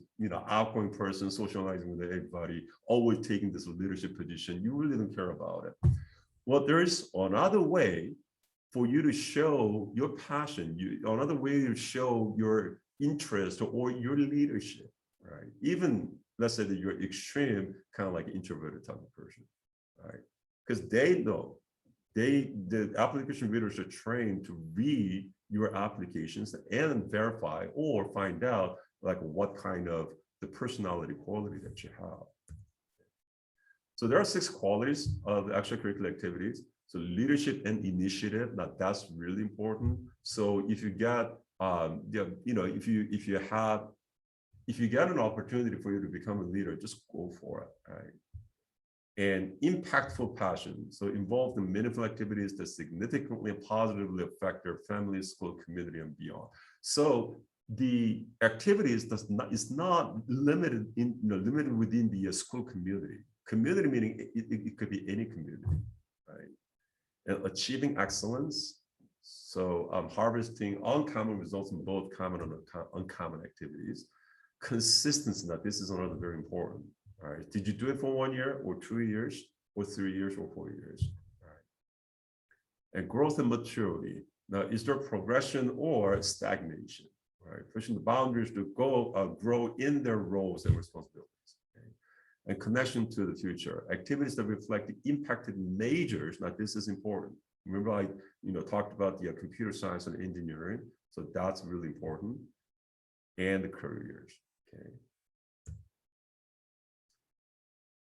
outgoing person, socializing with everybody, always taking this leadership position. You really don't care about it. Well, there is another way for you to show your passion, another way to show your interest or your leadership, right? Even let's say that you're extreme, kind of like introverted type of person, right? Because they know, the application readers are trained to read your applications and verify or find out like what kind of the personality quality that you have. So there are 6 qualities of extracurricular activities. So leadership and initiative, now that's really important. So if you get, if you get an opportunity for you to become a leader, just go for it, right? And impactful passion, so involved in meaningful activities that significantly and positively affect their family, school, community, and beyond. So the activities is not limited limited within the school community. Community meaning it could be any community, right? And achieving excellence, so harvesting uncommon results in both common and uncommon activities. Consistency, now this is another very important. All right, did you do it for 1 year or 2 years or 3 years or 4 years? All right. And growth and maturity. Now, is there progression or stagnation? All right, pushing the boundaries to grow in their roles and responsibilities. Okay? And connection to the future. Activities that reflect the impacted majors. Now, this is important. Remember, I talked about the computer science and engineering, so that's really important. And the careers. Okay.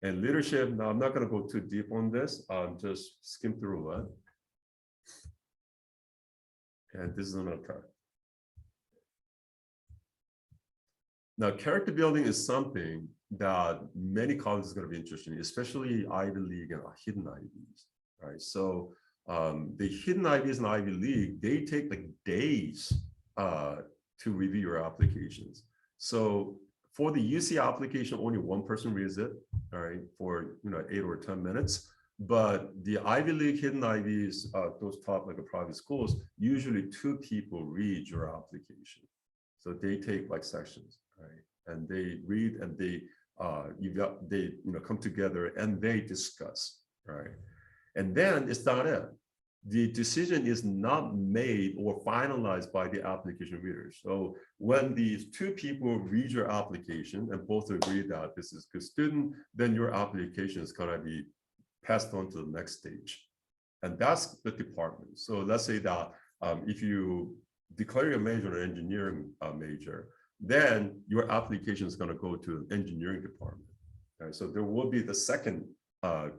And leadership, now I'm not going to go too deep on this. Just skim through it. And this is another part. Now, character building is something that many colleges are going to be interested in, especially Ivy League and hidden Ivies, right? So the hidden Ivies and Ivy League, they take like days to review your applications. So for the UC application, only one person reads it, all right, for 8 or 10 minutes. But the Ivy League, hidden Ivies, those top like private schools, usually 2 people read your application. So they take like sections, right? And they read and they come together and they discuss, right? And then it's not it. The decision is not made or finalized by the application readers. So when these 2 people read your application and both agree that this is a good student, then your application is going to be passed on to the next stage. And that's the department. So let's say that if you declare your major an engineering major, then your application is going to go to an engineering department. Okay? So there will be the second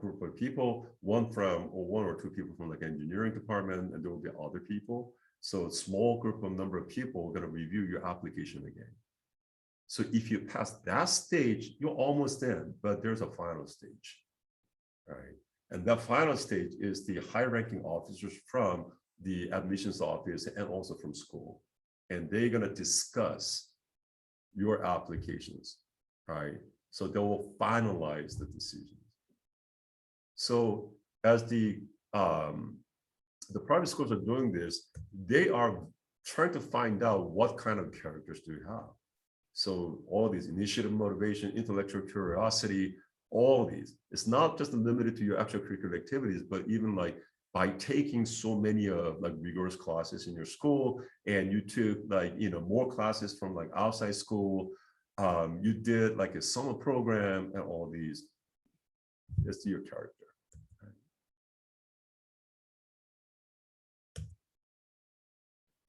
group of people, one or two people from like engineering department, and there will be other people. So a small group of number of people are going to review your application again. So if you pass that stage, you're almost in, but there's a final stage, right? And that final stage is the high-ranking officers from the admissions office and also from school. And they're going to discuss your applications, right? So they will finalize the decision. So as the private schools are doing this, they are trying to find out what kind of characters do you have. So all these initiative, motivation, intellectual curiosity, all these. It's not just limited to your extracurricular activities, but even like by taking so many like rigorous classes in your school, and you took like more classes from like outside school, you did like a summer program and all these. It's your character.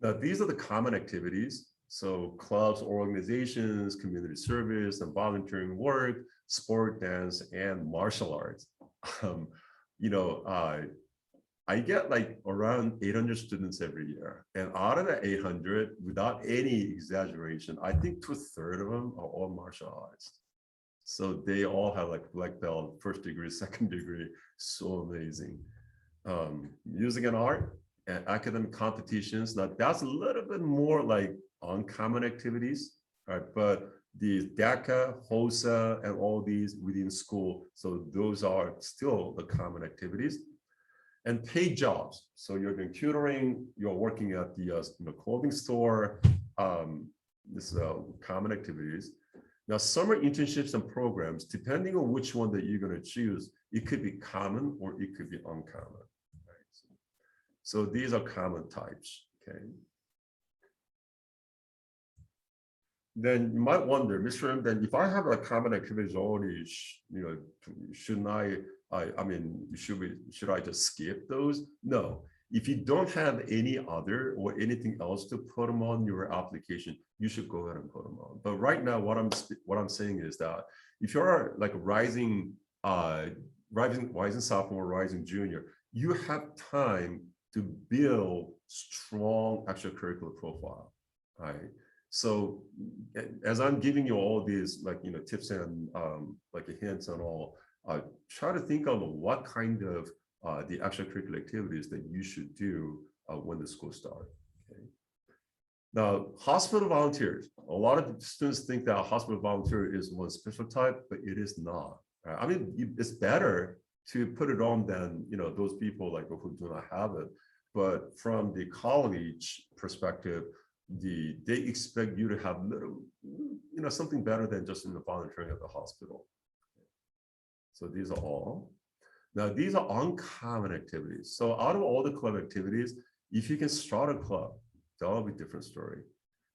Now, these are the common activities. So clubs, organizations, community service, and volunteering work, sport, dance, and martial arts. I get like around 800 students every year. And out of the 800, without any exaggeration, I think 2/3 of them are all martial arts. So they all have like black belt, first degree, second degree, so amazing. Music and art and academic competitions. Now that's a little bit more like uncommon activities, right? But the DACA, HOSA, and all these within school, so those are still the common activities. And paid jobs. So you're doing tutoring, you're working at the clothing store. This is common activities. Now, summer internships and programs, depending on which one that you're going to choose, it could be common or it could be uncommon. Right? So these are common types. Okay. Then you might wonder, Mr. M, then if I have a common activities already, shouldn't should I just skip those? No. If you don't have any other or anything else to put them on your application, you should go ahead and put them on. But right now, what I'm saying is that if you're like rising sophomore, rising junior, you have time to build strong extracurricular profile, right? So as I'm giving you all these like, tips and like hints and all, try to think of what kind of the extracurricular activities that you should do when the school starts. Okay. Now, hospital volunteers. A lot of students think that a hospital volunteer is one special type, but it is not. Right? I mean, it's better to put it on than those people like who do not have it. But from the college perspective, they expect you to have little, something better than just volunteering at the hospital. So these are all. Now, these are uncommon activities. So out of all the club activities, if you can start a club, that'll be a different story.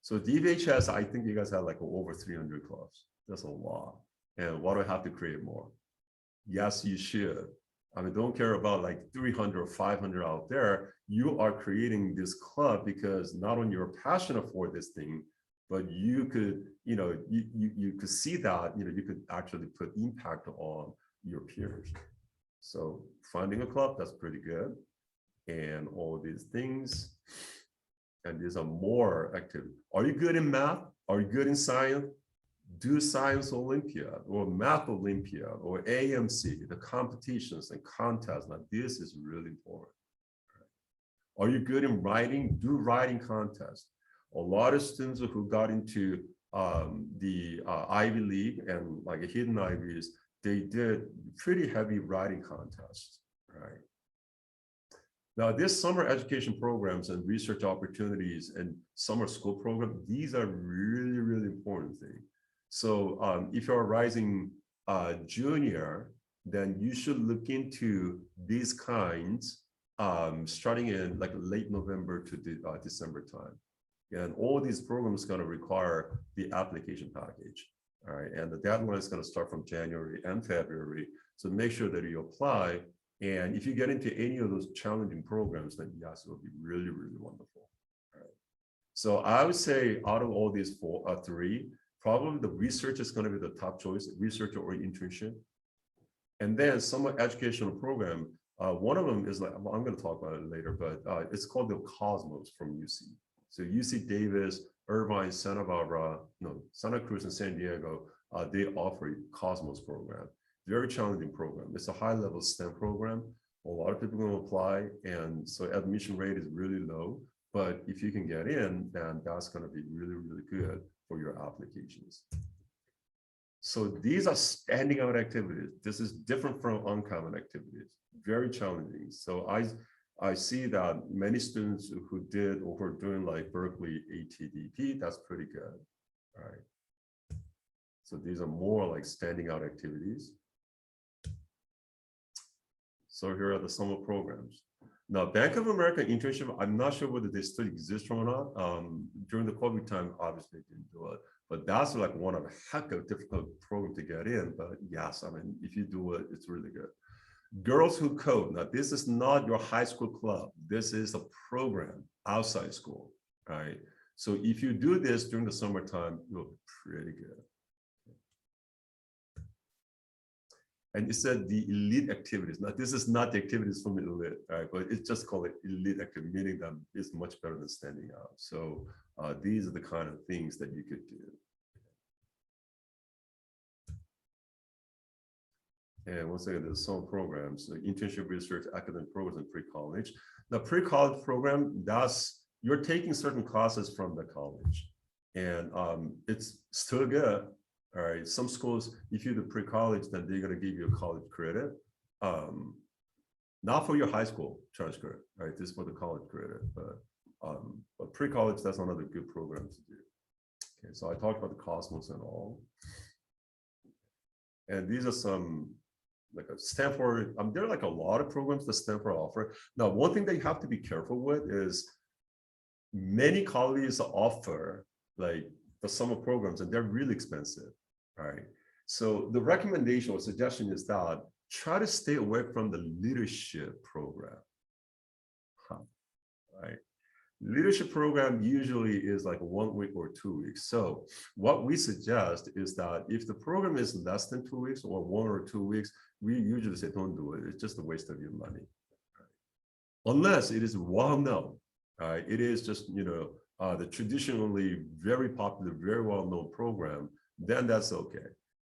So DVHS, I think you guys have like over 300 clubs. That's a lot. And what do I have to create more? Yes, you should. I mean, don't care about like 300 or 500 out there. You are creating this club because not only you're passionate for this thing, but you could, you could see that, you could actually put impact on your peers. So finding a club, that's pretty good. And all these things. And these are more active. Are you good in math? Are you good in science? Do Science Olympiad or Math Olympiad or AMC, the competitions and contests. Now, this is really important. Are you good in writing? Do writing contests. A lot of students who got into the Ivy League and like hidden Ivies, they did pretty heavy writing contests, right? Now, this summer education programs and research opportunities and summer school program, these are really, really important things. So if you're a rising junior, then you should look into these kinds starting in like late November to December time. And all these programs are going to require the application package. All right. And the deadline is going to start from January and February. So make sure that you apply. And if you get into any of those challenging programs, then yes, it will be really, really wonderful. All right. So I would say out of all these three, probably the research is going to be the top choice, research or internship. And then summer educational program, one of them is like, I'm going to talk about it later, but it's called the Cosmos from UC. So UC Davis, Irvine, Santa Barbara, Santa Cruz and San Diego, they offer a Cosmos program. Very challenging program. It's a high-level STEM program. A lot of people are going to apply, and so admission rate is really low. But if you can get in, then that's going to be really, really good for your applications. So these are standing out activities. This is different from uncommon activities. Very challenging. So I see that many students who did or who are doing like Berkeley ATDP, that's pretty good. All right. So these are more like standing out activities. So here are the summer programs. Now, Bank of America internship, I'm not sure whether they still exist or not. During the COVID time, obviously they didn't do it, but that's like one of a heck of a difficult program to get in. But yes, I mean, if you do it, it's really good. Girls Who Code. Now, this is not your high school club. This is a program outside school, right? So if you do this during the summertime, you'll be pretty good. And it said the elite activities. Now, this is not the activities from elite, right? But it's just called it elite activity, meaning that it's much better than standing out. So these are the kind of things that you could do. And once again, there's some programs, so internship, research, academic programs, and pre-college. The pre-college program, you're taking certain classes from the college, and it's still good. All right, some schools, if you do pre-college, then they're going to give you a college credit. Not for your high school transcript, right? This is for the college credit, but pre-college, that's another good program to do. Okay, so I talked about the Cosmos and all. And these are some, like a Stanford, there are like a lot of programs that Stanford offer. Now, one thing that you have to be careful with is many colleges offer like the summer programs, and they're really expensive, right? So the recommendation or suggestion is that try to stay away from the leadership program, right? Leadership program usually is like 1 week or 2 weeks. So what we suggest is that if the program is less than 2 weeks or 1 or 2 weeks, we usually say don't do it. It's just a waste of your money. unless it is well known. It is just, the traditionally very popular, very well known program, then that's okay.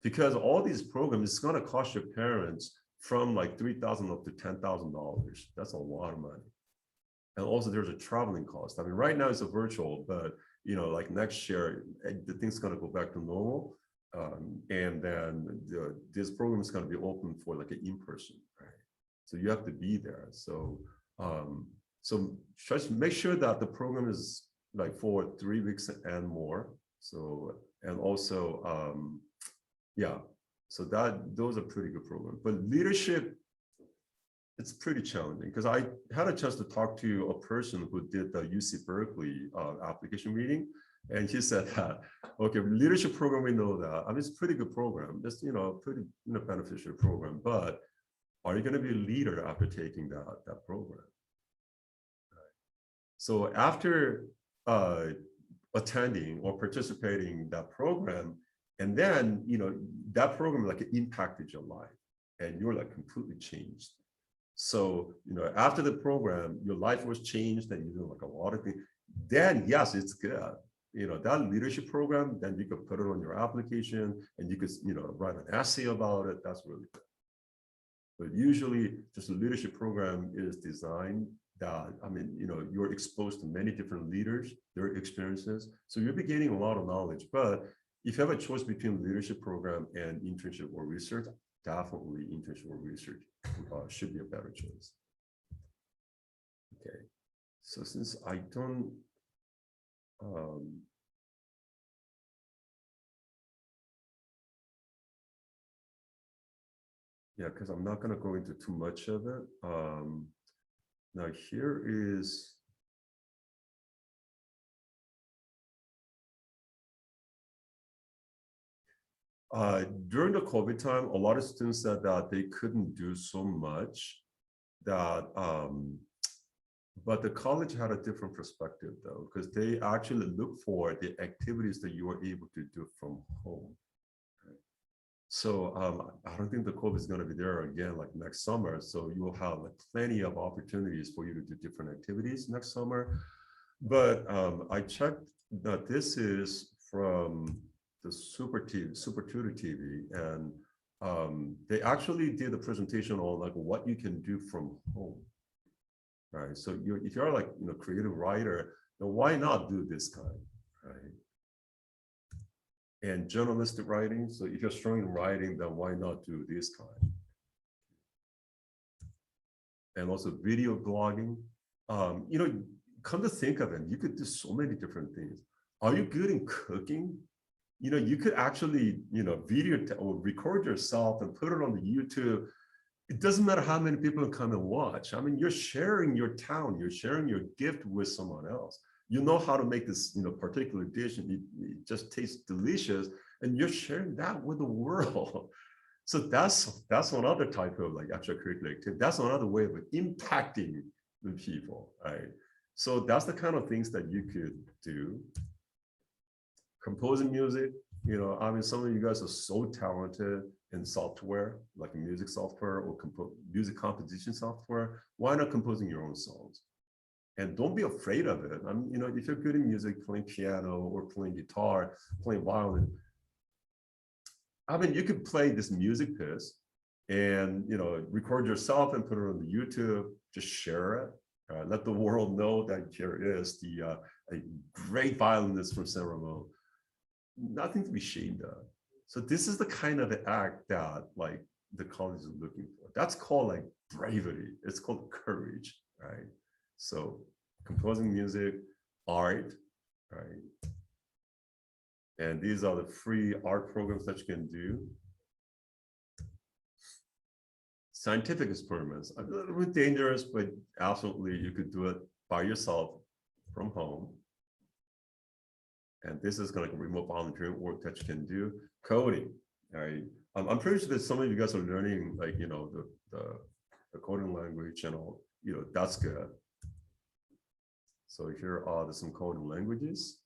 Because all these programs, it's going to cost your parents from like $3,000 up to $10,000. That's a lot of money. And also there's a traveling cost. I mean, right now it's a virtual, but like next year, the thing's going to go back to normal. And then this program is going to be open for like an in-person, right? So you have to be there. So just make sure that the program is like for 3 weeks and more. So, and also, yeah, so those are pretty good programs. But leadership, it's pretty challenging because I had a chance to talk to a person who did the UC Berkeley application meeting. And he said that, okay, leadership program, we know that. I mean, it's a pretty good program. It's, pretty beneficial program, but are you going to be a leader after taking that program? So after attending or participating in that program, and then, that program like impacted your life and you're like completely changed. So, after the program, your life was changed and you do like a lot of things. Then yes, it's good. That leadership program, then you could put it on your application and you could, write an essay about it. That's really good. But usually just a leadership program is designed that, I mean, you're exposed to many different leaders, their experiences. So you'll be gaining a lot of knowledge. But if you have a choice between leadership program and internship or research, definitely internship or research should be a better choice. Okay, so since I don't, yeah, because I'm not going to go into too much of it. Now here is, during the COVID time, a lot of students said that they couldn't do so much that, but the college had a different perspective though, because they actually look for the activities that you are able to do from home. So I don't think the COVID is going to be there again like next summer. So you will have like plenty of opportunities for you to do different activities next summer. But I checked that this is from the Super Tutor TV, and they actually did a presentation on like what you can do from home. Right. So if you're like creative writer, then why not do this kind, right? And journalistic writing. So if you're strong in writing, then why not do this kind? And also video blogging. Come to think of it, you could do so many different things. Are you good in cooking? You could actually, video or record yourself and put it on the YouTube. It doesn't matter how many people come and watch. I mean, you're sharing your talent, you're sharing your gift with someone else. You know how to make this, particular dish, and it just tastes delicious, and you're sharing that with the world. So that's one other type of like extracurricular activity. That's another way of impacting the people, right? So that's the kind of things that you could do. Composing music, I mean, some of you guys are so talented in software, like music software or music composition software. Why not composing your own songs? And don't be afraid of it. I mean, if you're good in music, playing piano or playing guitar, playing violin, I mean, you could play this music piece and, record yourself and put it on the YouTube, just share it. Let the world know that here is a great violinist from San Ramon. Nothing to be ashamed of. So this is the kind of act that like the college is looking for. That's called like bravery. It's called courage, right? So composing music, art, right? And these are the free art programs that you can do. Scientific experiments, a little bit dangerous, but absolutely you could do it by yourself from home. And this is kind of like remote volunteering work that you can do. Coding, right? I'm pretty sure that some of you guys are learning like, the coding language and all, that's good. So here are some coding languages.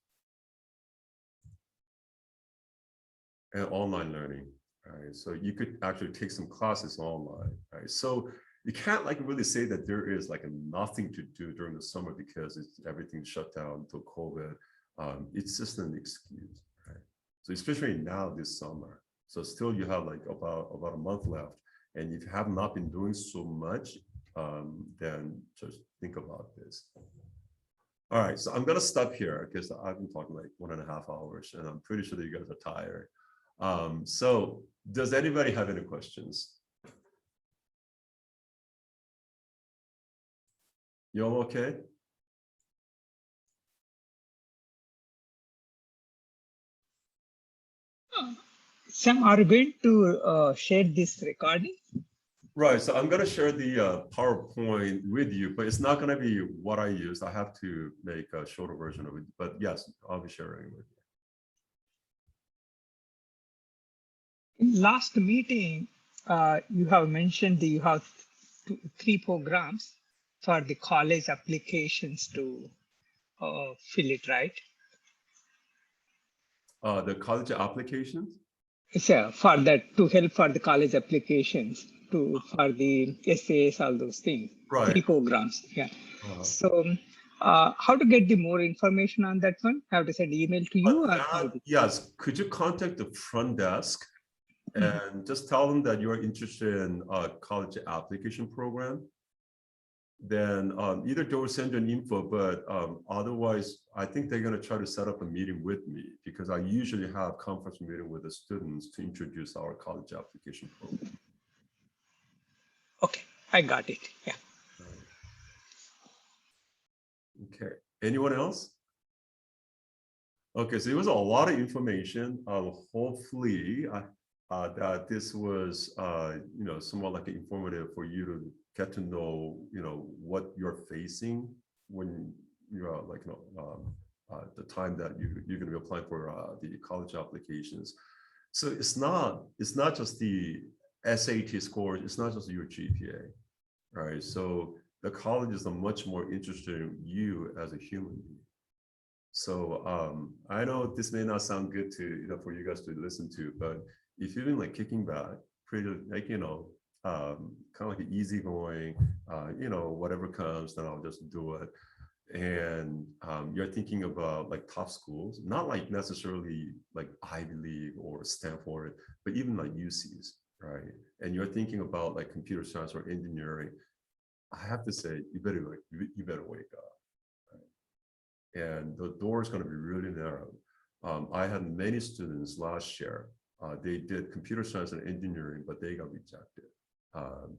And online learning, right? So you could actually take some classes online, right? So you can't like really say that there is like nothing to do during the summer because everything shut down until COVID. It's just an excuse, right? So especially now this summer. So still you have like about a month left. And if you have not been doing so much, then just think about this. All right, so I'm gonna stop here because I've been talking like 1.5 hours and I'm pretty sure that you guys are tired. So does anybody have any questions? You all okay? Sam, are you going to share this recording? Right, so I'm gonna share the PowerPoint with you, but it's not gonna be what I used. I have to make a shorter version of it, but yes, I'll be sharing with you. In last meeting, you have mentioned that you have 3 programs for the college applications to fill it, right? The college applications? So for that, to help for the college applications, for the essays, all those things. Right. 3 programs, yeah. Uh-huh. So how to get the more information on that one? Have to send email to you? Or how yes, could you contact the front desk and just tell them that you're interested in a college application program? Then either they will send you an info, but otherwise, I think they're going to try to set up a meeting with me because I usually have conference meeting with the students to introduce our college application program. Okay, I got it. Yeah. Okay. Anyone else? Okay, so it was a lot of information. Hopefully, that this was, somewhat like informative for you to get to know, what you're facing when you're like, the time that you're going to be applying for the college applications. So it's not just the SAT scores. It's not just your GPA, right? So the colleges are much more interested in you as a human being. So I know this may not sound good to, for you guys to listen to, but if you've been like kicking back, pretty like, kind of like an easygoing, whatever comes, then I'll just do it. And you're thinking about like top schools, not like necessarily like Ivy League or Stanford, but even like UCs, right? And you're thinking about like computer science or engineering. I have to say, you better wake up. And the door is going to be really narrow. I had many students last year. They did computer science and engineering, but they got rejected.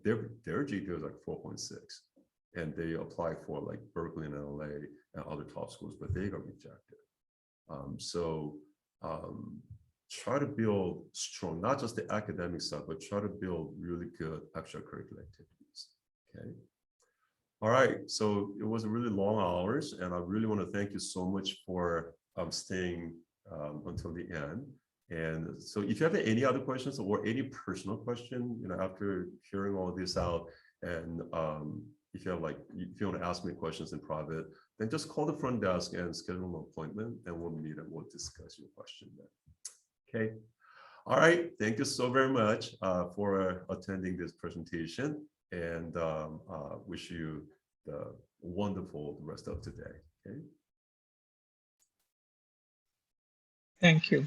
Their GPA was like 4.6, and they applied for like Berkeley and LA and other top schools, but they got rejected. So try to build strong, not just the academic side, but try to build really good extracurricular activities. Okay. All right, so it was a really long hours, and I really want to thank you so much for staying until the end. And so if you have any other questions or any personal question, after hearing all this out, and if you want to ask me questions in private, then just call the front desk and schedule an appointment, and we'll meet and we'll discuss your question then. Okay. All right, thank you so very much for attending this presentation, and wish you the wonderful rest of today. Okay. Thank you.